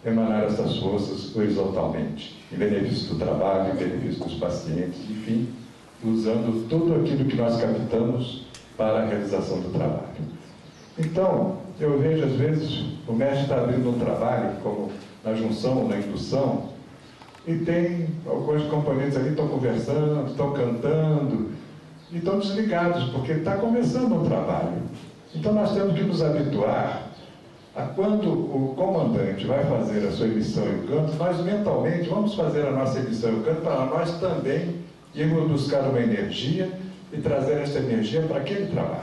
S5: emanar essas forças horizontalmente, em benefício do trabalho, em benefício dos pacientes, enfim, usando tudo aquilo que nós captamos para a realização do trabalho. Então, eu vejo às vezes o mestre está abrindo um trabalho, como na junção ou na indução, e tem alguns componentes ali que estão conversando, estão cantando, e estão desligados, porque está começando um trabalho. Então nós temos que nos habituar a quando o comandante vai fazer a sua emissão e o canto, nós mentalmente vamos fazer a nossa emissão e o canto para nós também irmos buscar uma energia e trazer essa energia para aquele trabalho.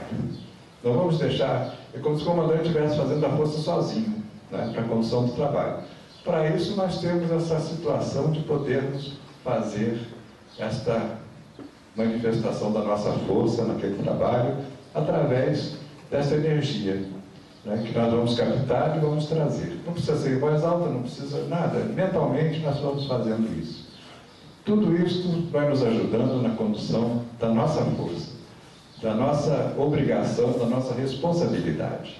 S5: Não vamos deixar, é como se o comandante estivesse fazendo a força sozinho, né, para a condução do trabalho. Para isso nós temos essa situação de podermos fazer esta manifestação da nossa força naquele trabalho através dessa energia, né, que nós vamos captar e vamos trazer. Não precisa ser em voz alta, não precisa nada. Mentalmente nós vamos fazendo isso. Tudo isso vai nos ajudando na condução da nossa força, da nossa obrigação, da nossa responsabilidade.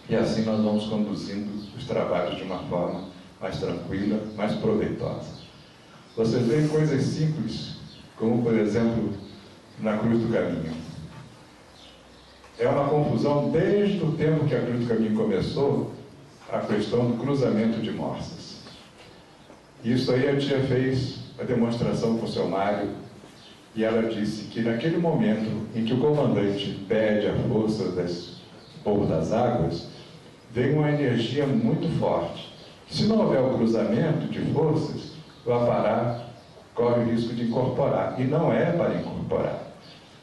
S5: E assim nós vamos conduzindo os trabalhos de uma forma mais tranquila, mais proveitosa. Vocês veem coisas simples, como por exemplo, na Cruz do Caminho. É uma confusão desde o tempo que a Cruz do Caminho começou, a questão do cruzamento de morsas. Isso aí a tia fez a demonstração com o seu Mário, e ela disse que naquele momento em que o comandante pede a força do povo das águas, veio uma energia muito forte. Se não houver o cruzamento de forças, o aparato corre o risco de incorporar, e não é para incorporar.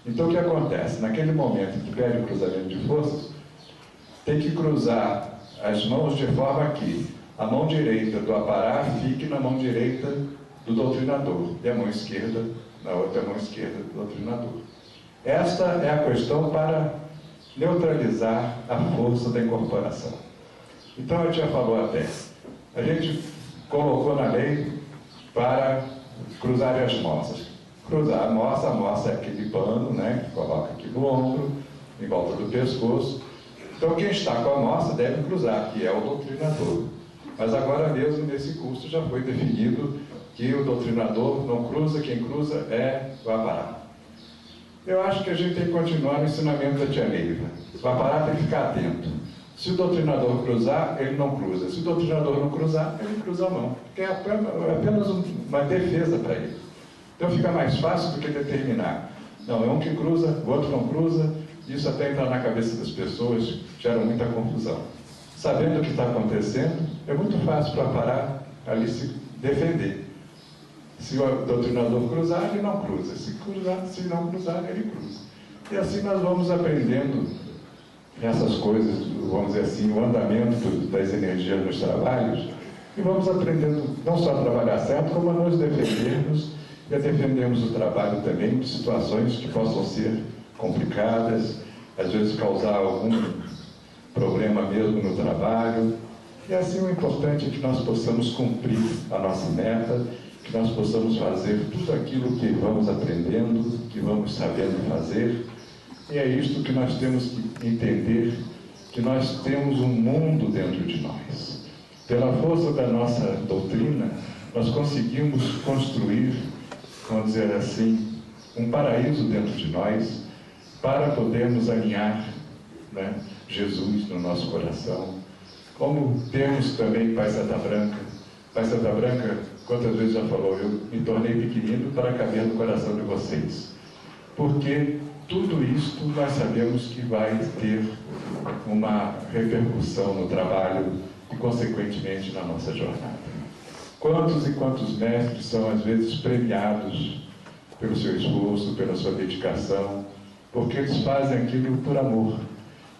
S5: Então o que acontece? Naquele momento que pede o cruzamento de forças, tem que cruzar as mãos de forma que a mão direita do aparato fique na mão direita do doutrinador, e a mão esquerda na outra mão esquerda do doutrinador. Esta é a questão para neutralizar a força da incorporação. Então a tia falou até, a gente colocou na lei para cruzar as moças. Cruzar a moça é aquele pano, né, que coloca aqui no ombro, em volta do pescoço. Então quem está com a moça deve cruzar, que é o doutrinador. Mas agora mesmo nesse curso já foi definido que o doutrinador não cruza, quem cruza é o aparato. Eu acho que a gente tem que continuar no ensinamento da tia Neiva. O aparato tem que ficar atento. Se o doutrinador cruzar, ele não cruza. Se o doutrinador não cruzar, ele cruza a mão. Porque é apenas uma defesa para ele. Então fica mais fácil do que determinar. Não, é um que cruza, o outro não cruza. Isso até entra na cabeça das pessoas, gera muita confusão. Sabendo o que está acontecendo, é muito fácil para parar ali se defender. Se o doutrinador cruzar, ele não cruza. Se não cruzar, ele cruza. E assim nós vamos aprendendo essas coisas, vamos dizer assim, o andamento das energias nos trabalhos, e vamos aprendendo não só a trabalhar certo, como a nos defendermos e a defendermos o trabalho também de situações que possam ser complicadas, às vezes causar algum problema mesmo no trabalho. E assim o importante é que nós possamos cumprir a nossa meta, que nós possamos fazer tudo aquilo que vamos aprendendo, que vamos sabendo fazer. E é isto que nós temos que entender, que nós temos um mundo dentro de nós. Pela força da nossa doutrina, nós conseguimos construir, vamos dizer assim, um paraíso dentro de nós, para podermos alinhar, né, Jesus no nosso coração. Como temos também Pai Santa Branca. Pai Santa Branca, quantas vezes já falou, eu me tornei pequenino para caber no coração de vocês. Porque tudo isto nós sabemos que vai ter uma repercussão no trabalho e, consequentemente, na nossa jornada. Quantos e quantos mestres são, às vezes, premiados pelo seu esforço, pela sua dedicação, porque eles fazem aquilo por amor.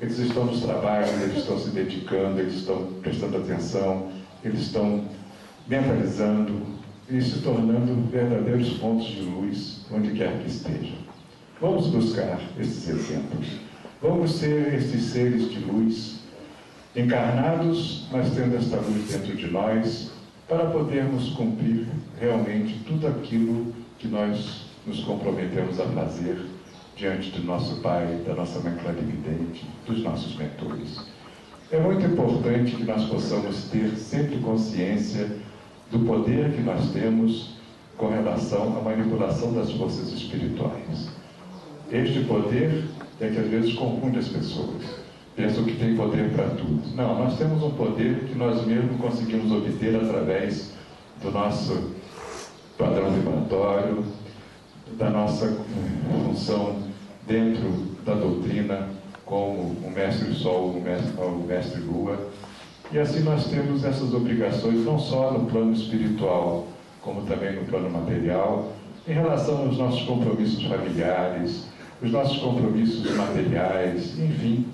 S5: Eles estão nos trabalhos, eles estão se dedicando, eles estão prestando atenção, eles estão mentalizando e se tornando verdadeiros pontos de luz onde quer que estejam. Vamos buscar esses exemplos. Vamos ser esses seres de luz, encarnados, mas tendo esta luz dentro de nós, para podermos cumprir realmente tudo aquilo que nós nos comprometemos a fazer diante do nosso Pai, da nossa Mãe Clarividente, dos nossos mentores. É muito importante que nós possamos ter sempre consciência do poder que nós temos com relação à manipulação das forças espirituais. Este poder é que às vezes confunde as pessoas. Pensam que tem poder para tudo. Não, nós temos um poder que nós mesmos conseguimos obter através do nosso padrão vibratório, da nossa função dentro da doutrina, como o Mestre Sol, o Mestre Lua. E assim nós temos essas obrigações, não só no plano espiritual, como também no plano material, em relação aos nossos compromissos familiares, os nossos compromissos materiais, enfim,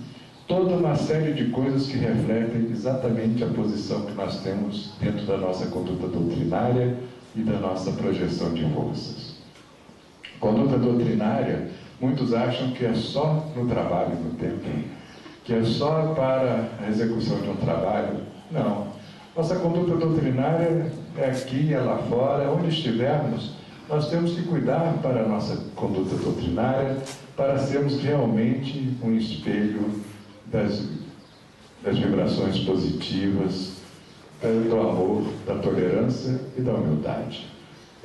S5: toda uma série de coisas que refletem exatamente a posição que nós temos dentro da nossa conduta doutrinária e da nossa projeção de forças. Conduta doutrinária, muitos acham que é só no trabalho, no tempo, que é só para a execução de um trabalho. Não. Nossa conduta doutrinária é aqui, é lá fora, onde estivermos, nós temos que cuidar para a nossa conduta doutrinária, para sermos realmente um espelho das vibrações positivas, do amor, da tolerância e da humildade.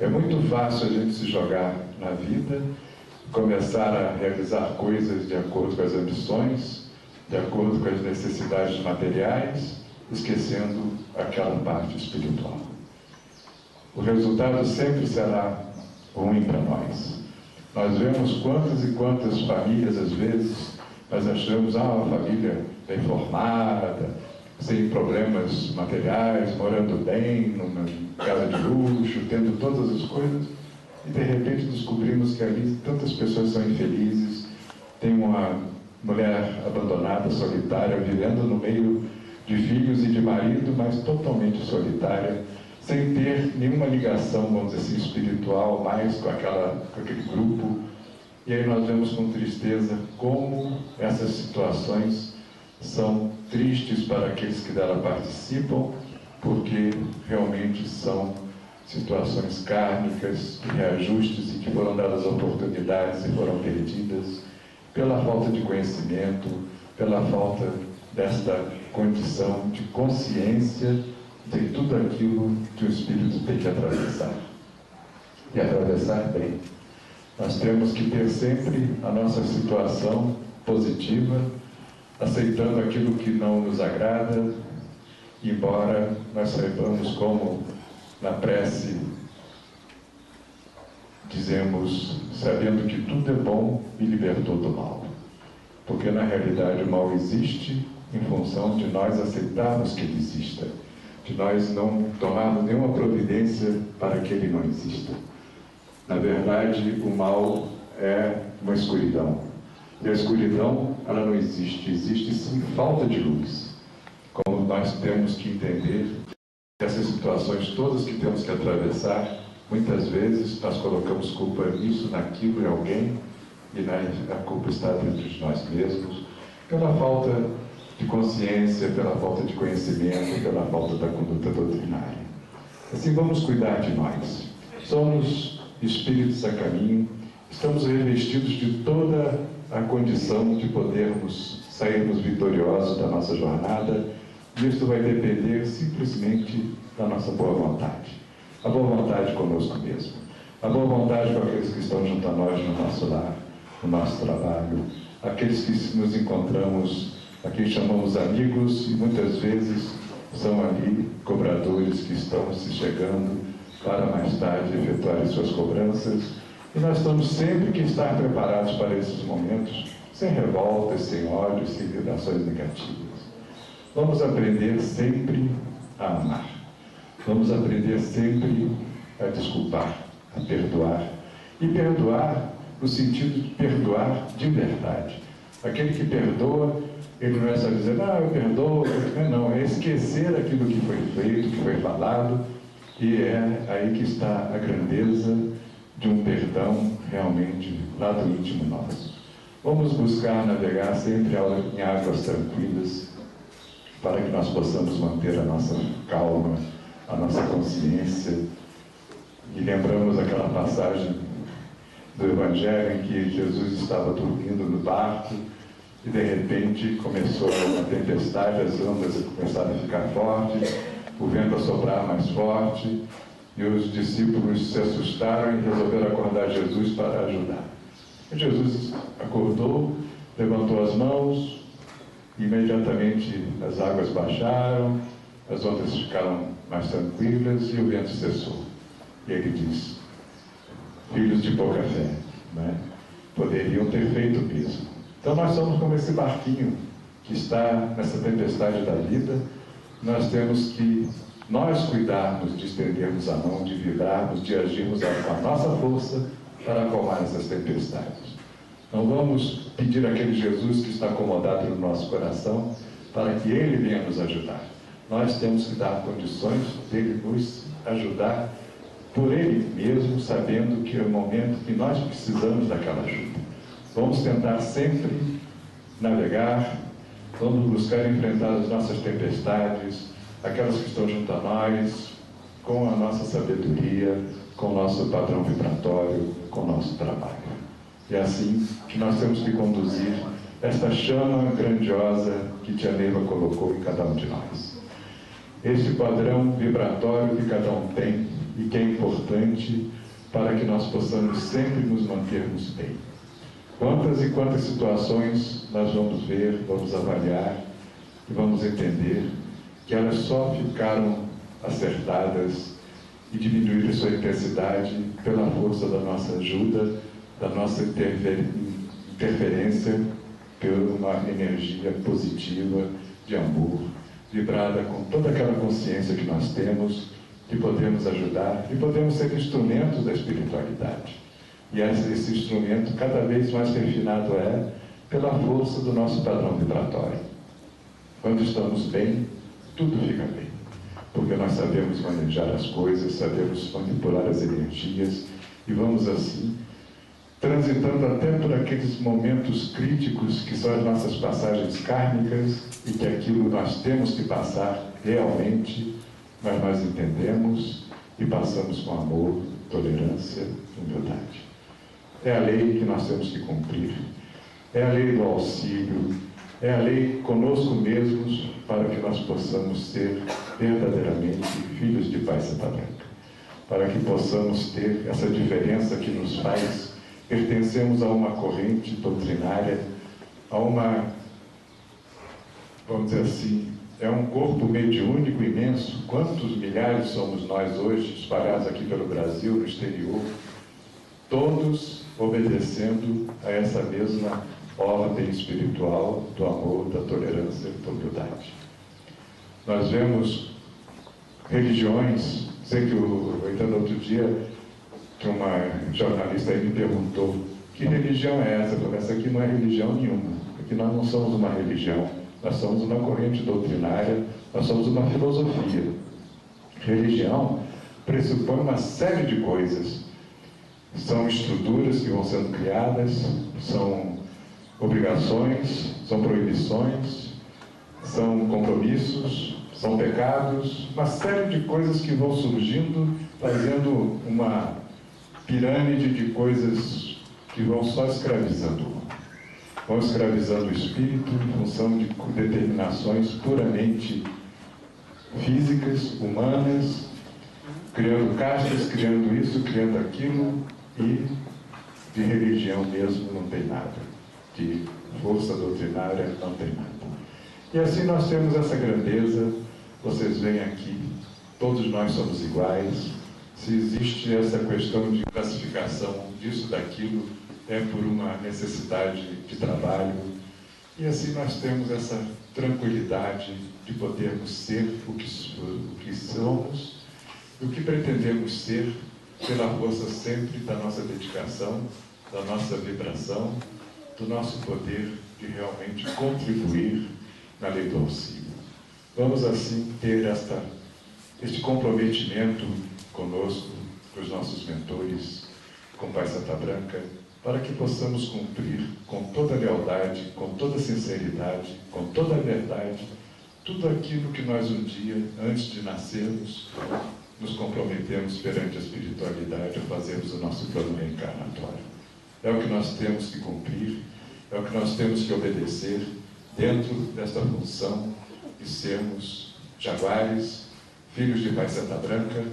S5: É muito fácil a gente se jogar na vida, começar a realizar coisas de acordo com as ambições, de acordo com as necessidades materiais, esquecendo aquela parte espiritual. O resultado sempre será ruim para nós. Nós vemos quantas e quantas famílias, às vezes, nós achamos, uma família bem formada, sem problemas materiais, morando bem, numa casa de luxo, tendo todas as coisas, e de repente descobrimos que ali tantas pessoas são infelizes, tem uma mulher abandonada, solitária, vivendo no meio de filhos e de marido, mas totalmente solitária, sem ter nenhuma ligação, vamos dizer assim, espiritual mais com aquele grupo. E aí nós vemos com tristeza como essas situações são tristes para aqueles que dela participam, porque realmente são situações kármicas, de reajustes, e que foram dadas oportunidades e foram perdidas pela falta de conhecimento, pela falta desta condição de consciência de tudo aquilo que o Espírito tem que atravessar. E atravessar bem. Nós temos que ter sempre a nossa situação positiva, aceitando aquilo que não nos agrada, embora nós saibamos como na prece dizemos, sabendo que tudo é bom, me libertou do mal. Porque na realidade o mal existe em função de nós aceitarmos que ele exista, de nós não tomarmos nenhuma providência para que ele não exista. Na verdade, o mal é uma escuridão. E a escuridão, ela não existe. Existe sim falta de luz. Como nós temos que entender essas situações todas que temos que atravessar, muitas vezes nós colocamos culpa nisso, naquilo, em alguém, e a culpa está dentro de nós mesmos, pela falta de consciência, pela falta de conhecimento, pela falta da conduta doutrinária. Assim, vamos cuidar de nós. Somos espíritos a caminho, estamos revestidos de toda a condição de podermos sairmos vitoriosos da nossa jornada, e isso vai depender simplesmente da nossa boa vontade. A boa vontade conosco mesmo, a boa vontade com aqueles que estão junto a nós no nosso lar, no nosso trabalho, aqueles que nos encontramos, a quem chamamos amigos, e muitas vezes são ali cobradores que estão se chegando para mais tarde efetuarem suas cobranças, e nós estamos sempre que estar preparados para esses momentos, sem revoltas, sem ódio, sem vibrações negativas. Vamos aprender sempre a amar. Vamos aprender sempre a desculpar, a perdoar. E perdoar no sentido de perdoar de verdade. Aquele que perdoa, ele não é só dizer, eu perdoo, não, é esquecer aquilo que foi feito, que foi falado, e é aí que está a grandeza de um perdão realmente lá do íntimo nosso. Vamos buscar navegar sempre em águas tranquilas, para que nós possamos manter a nossa calma, a nossa consciência. E lembramos aquela passagem do Evangelho em que Jesus estava dormindo no barco e de repente começou uma tempestade, as ondas começaram a ficar fortes, o vento a soprar mais forte, e os discípulos se assustaram e resolveram acordar Jesus para ajudar. E Jesus acordou, levantou as mãos, e imediatamente as águas baixaram, as ondas ficaram mais tranquilas e o vento cessou. E ele diz, filhos de pouca fé, poderiam ter feito mesmo. Então nós somos como esse barquinho que está nessa tempestade da vida. Nós temos que cuidarmos de estendermos a mão, de vibrarmos, de agirmos com a nossa força para acalmar essas tempestades. Não vamos pedir àquele Jesus que está acomodado no nosso coração para que Ele venha nos ajudar. Nós temos que dar condições dele nos ajudar por Ele mesmo, sabendo que é o momento que nós precisamos daquela ajuda. Vamos tentar sempre navegar, vamos buscar enfrentar as nossas tempestades, aquelas que estão junto a nós, com a nossa sabedoria, com o nosso padrão vibratório, com o nosso trabalho. E é assim que nós temos que conduzir esta chama grandiosa que Tia Neiva colocou em cada um de nós. Este padrão vibratório que cada um tem e que é importante para que nós possamos sempre nos mantermos bem. Quantas e quantas situações nós vamos ver, vamos avaliar e vamos entender que elas só ficaram acertadas e diminuíram sua intensidade pela força da nossa ajuda, da nossa interferência, por uma energia positiva de amor, vibrada com toda aquela consciência que nós temos, que podemos ajudar e podemos ser instrumentos da espiritualidade. E esse instrumento cada vez mais refinado é pela força do nosso padrão vibratório. Quando estamos bem, tudo fica bem. Porque nós sabemos manejar as coisas, sabemos manipular as energias e vamos assim transitando até por aqueles momentos críticos que são as nossas passagens kármicas e que aquilo nós temos que passar realmente, mas nós entendemos e passamos com amor, tolerância e humildade. É a lei que nós temos que cumprir, é a lei do auxílio, é a lei conosco mesmos para que nós possamos ser verdadeiramente filhos de Pai Santa Branca, para que possamos ter essa diferença que nos faz pertencemos a uma corrente doutrinária, a uma, vamos dizer assim, é um corpo mediúnico imenso. Quantos milhares somos nós hoje, espalhados aqui pelo Brasil, no exterior, todos obedecendo a essa mesma ordem espiritual do amor, da tolerância e da humildade. Nós vemos religiões, sei que então outro dia que uma jornalista aí me perguntou que religião é essa? Eu falei, essa aqui não é religião nenhuma, porque nós não somos uma religião, nós somos uma corrente doutrinária, nós somos uma filosofia. Religião pressupõe uma série de coisas, são estruturas que vão sendo criadas, são obrigações, são proibições, são compromissos, são pecados, uma série de coisas que vão surgindo, fazendo uma pirâmide de coisas que vão só escravizando o homem. Vão escravizando o espírito em função de determinações puramente físicas, humanas, criando castas, criando isso, criando aquilo, e de religião mesmo não tem nada. De força doutrinária não tem nada. E assim nós temos essa grandeza, vocês veem aqui, todos nós somos iguais. Se existe essa questão de classificação disso, daquilo, é por uma necessidade de trabalho. E assim nós temos essa tranquilidade de podermos ser o que somos, o que pretendemos ser, pela força sempre da nossa dedicação, da nossa vibração, do nosso poder de realmente contribuir na lei do auxílio. Vamos assim ter este comprometimento conosco, com os nossos mentores, com o Pai Santa Branca, para que possamos cumprir com toda a lealdade, com toda a sinceridade, com toda a verdade, tudo aquilo que nós um dia, antes de nascermos, nos comprometemos perante a espiritualidade a fazermos o nosso plano reencarnatório. É o que nós temos que cumprir, é o que nós temos que obedecer dentro desta função de sermos jaguares, filhos de Pai Santa Branca,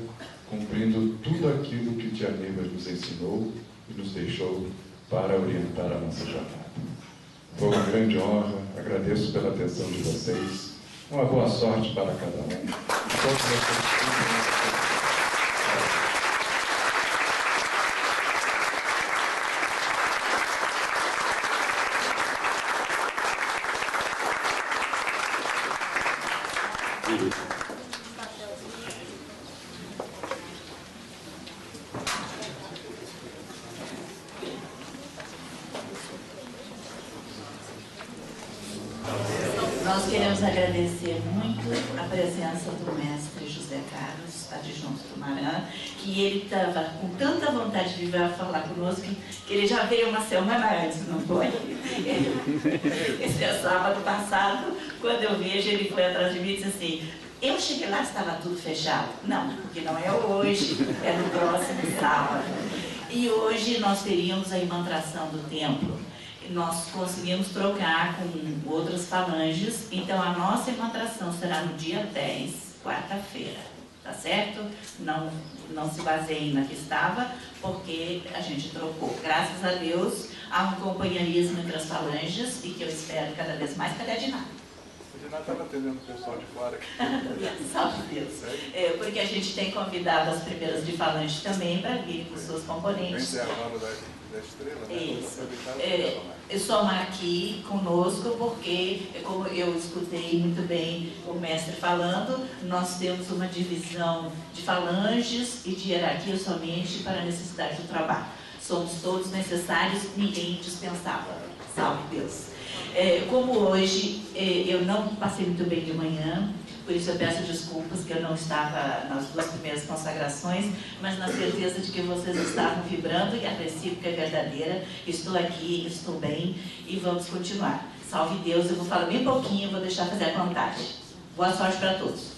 S5: cumprindo tudo aquilo que Tia Neiva nos ensinou e nos deixou para orientar a nossa jornada. Foi uma grande honra, agradeço pela atenção de vocês, uma boa sorte para cada um. Todos vocês.
S6: Nós queremos agradecer muito a presença do mestre José Carlos, adjunto do Maran, que ele estava com tanta vontade de vir falar conosco que ele já veio uma semana antes, não foi? Esse é sábado passado, quando eu vejo, ele foi atrás de mim e disse assim: eu cheguei lá, estava tudo fechado. Não, porque não é hoje, é no próximo sábado. E hoje nós teríamos a imantração do templo. Nós conseguimos trocar com outras falanges, então a nossa imantração será no dia 10, quarta-feira, tá certo? Não se baseiem na que estava, porque a gente trocou. Graças a Deus, há um companheirismo entre as falanges e que eu espero cada vez mais. Cadê a Diná?
S7: A Diná estava atendendo o pessoal de fora.
S6: Salve Deus. Porque a gente tem convidado as primeiras de falange também para virem com seus componentes.
S7: Vem lá no da estrela, né?
S6: Isso. somar aqui conosco, porque, como eu escutei muito bem o mestre falando, nós temos uma divisão de falanges e de hierarquia somente para a necessidade do trabalho. Somos todos necessários, ninguém indispensável. Salve Deus! Como hoje eu não passei muito bem de manhã, por isso eu peço desculpas que eu não estava nas 2 primeiras consagrações, mas na certeza de que vocês estavam vibrando e a recíproca é verdadeira. Estou aqui, estou bem e vamos continuar. Salve Deus, eu vou falar bem pouquinho, vou deixar fazer a contagem. Boa sorte para todos.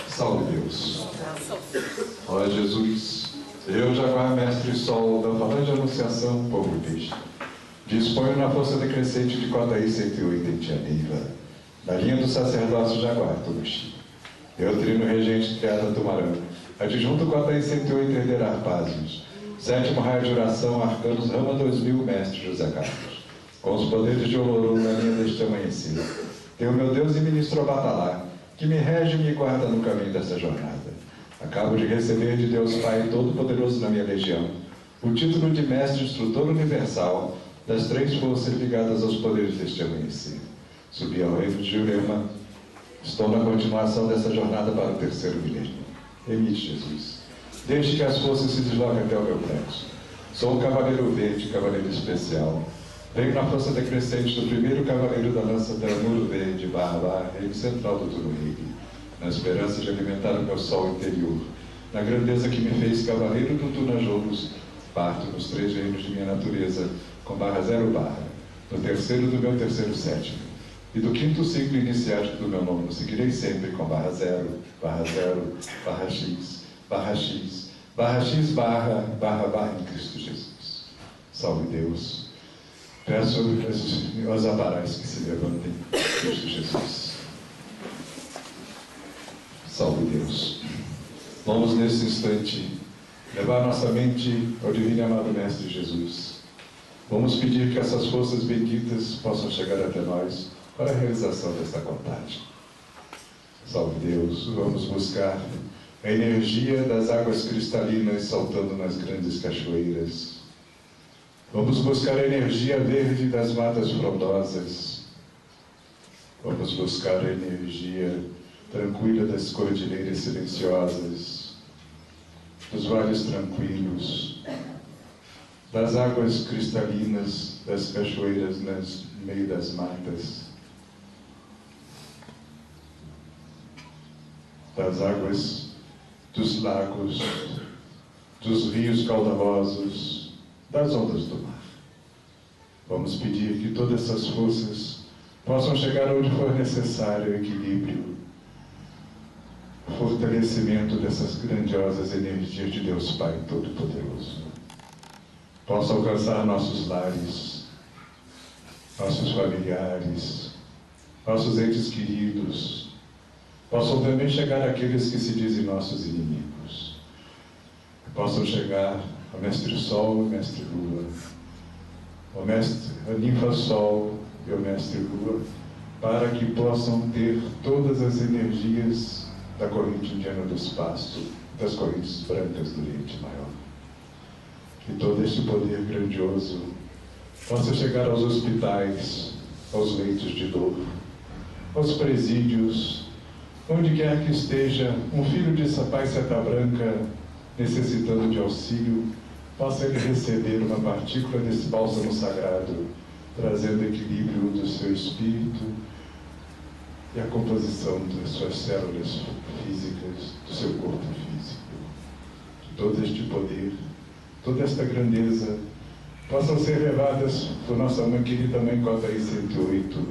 S5: Salve Deus. Ó Jesus, eu, Jaguar, Mestre Sol, da Falange Anunciação, povo Cristo, disponho na força decrescente de Cotaí 108 em Tianeiva, na linha do sacerdócio Jaguar, Turuxi. Eu, Trino Regente Triada Tumarão, adjunto Cotaí 108 Herdeiro Arpázios, 7º raio de oração, Arcanos Rama 2000, Mestre José Carlos, com os poderes de Olorum na linha deste amanhecer. Tenho meu Deus e ministro Batalá, que me rege e me guarda no caminho dessa jornada. Acabo de receber de Deus Pai Todo-Poderoso na minha legião o título de Mestre Instrutor Universal das 3 forças ligadas aos poderes deste amanhecer. Subi ao reino de Jurema. Estou na continuação dessa jornada para o 3º milênio. Emite, Jesus. Deixe que as forças se desloquem até o meu prédio. Sou um cavaleiro verde, cavaleiro especial. Venho na força decrescente do 1º cavaleiro da lança Muro Verde, Barra, reino central do Turuhig, na esperança de alimentar o meu sol interior, na grandeza que me fez cavaleiro do Tunajolos, parto nos 3 reinos de minha natureza, com barra 0 barra, no 3º do meu 3º sétimo, e do 5º ciclo iniciático do meu nono, seguirei sempre com barra 0, barra 0, barra X, barra X, barra X, barra, barra, barra em Cristo Jesus. Salve Deus. Peço aos abarais que se levantem, Cristo Jesus. Salve Deus. Vamos nesse instante levar nossa mente ao divino e amado Mestre Jesus. Vamos pedir que essas forças benditas possam chegar até nós para a realização desta contagem. Salve Deus. Vamos buscar a energia das águas cristalinas saltando nas grandes cachoeiras. Vamos buscar a energia verde das matas frondosas. Vamos buscar a energia tranquila das cordilheiras silenciosas, dos vales tranquilos, das águas cristalinas das cachoeiras no meio das matas, das águas dos lagos, dos rios caudalosos, das ondas do mar. Vamos pedir que todas essas forças possam chegar onde for necessário o equilíbrio, o fortalecimento dessas grandiosas energias de Deus Pai Todo-Poderoso. Possa alcançar nossos lares, nossos familiares, nossos entes queridos. Possam também chegar àqueles que se dizem nossos inimigos. Possam chegar ao Mestre Sol e Mestre Lua, ao Mestre a Ninfa Sol e ao Mestre Lua, para que possam ter todas as energias da corrente indiana do espaço, das correntes brancas do Oriente Maior. Que todo este poder grandioso possa chegar aos hospitais, aos leitos de dor, aos presídios, onde quer que esteja um filho de Pai Seta Branca necessitando de auxílio, possa ele receber uma partícula desse bálsamo sagrado, trazendo equilíbrio do seu espírito e a composição das suas células físicas, do seu corpo físico. Que todo este poder, toda esta grandeza, possam ser levadas por nossa mãe querida Mãe Cotaí 108,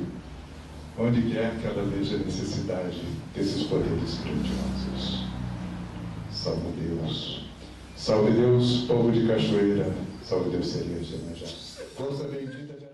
S5: onde quer que ela veja a necessidade desses poderes grandiosos. Salve Deus. Salve Deus, povo de Cachoeira. Salve Deus, Seria de Iemanjá. Força bendita de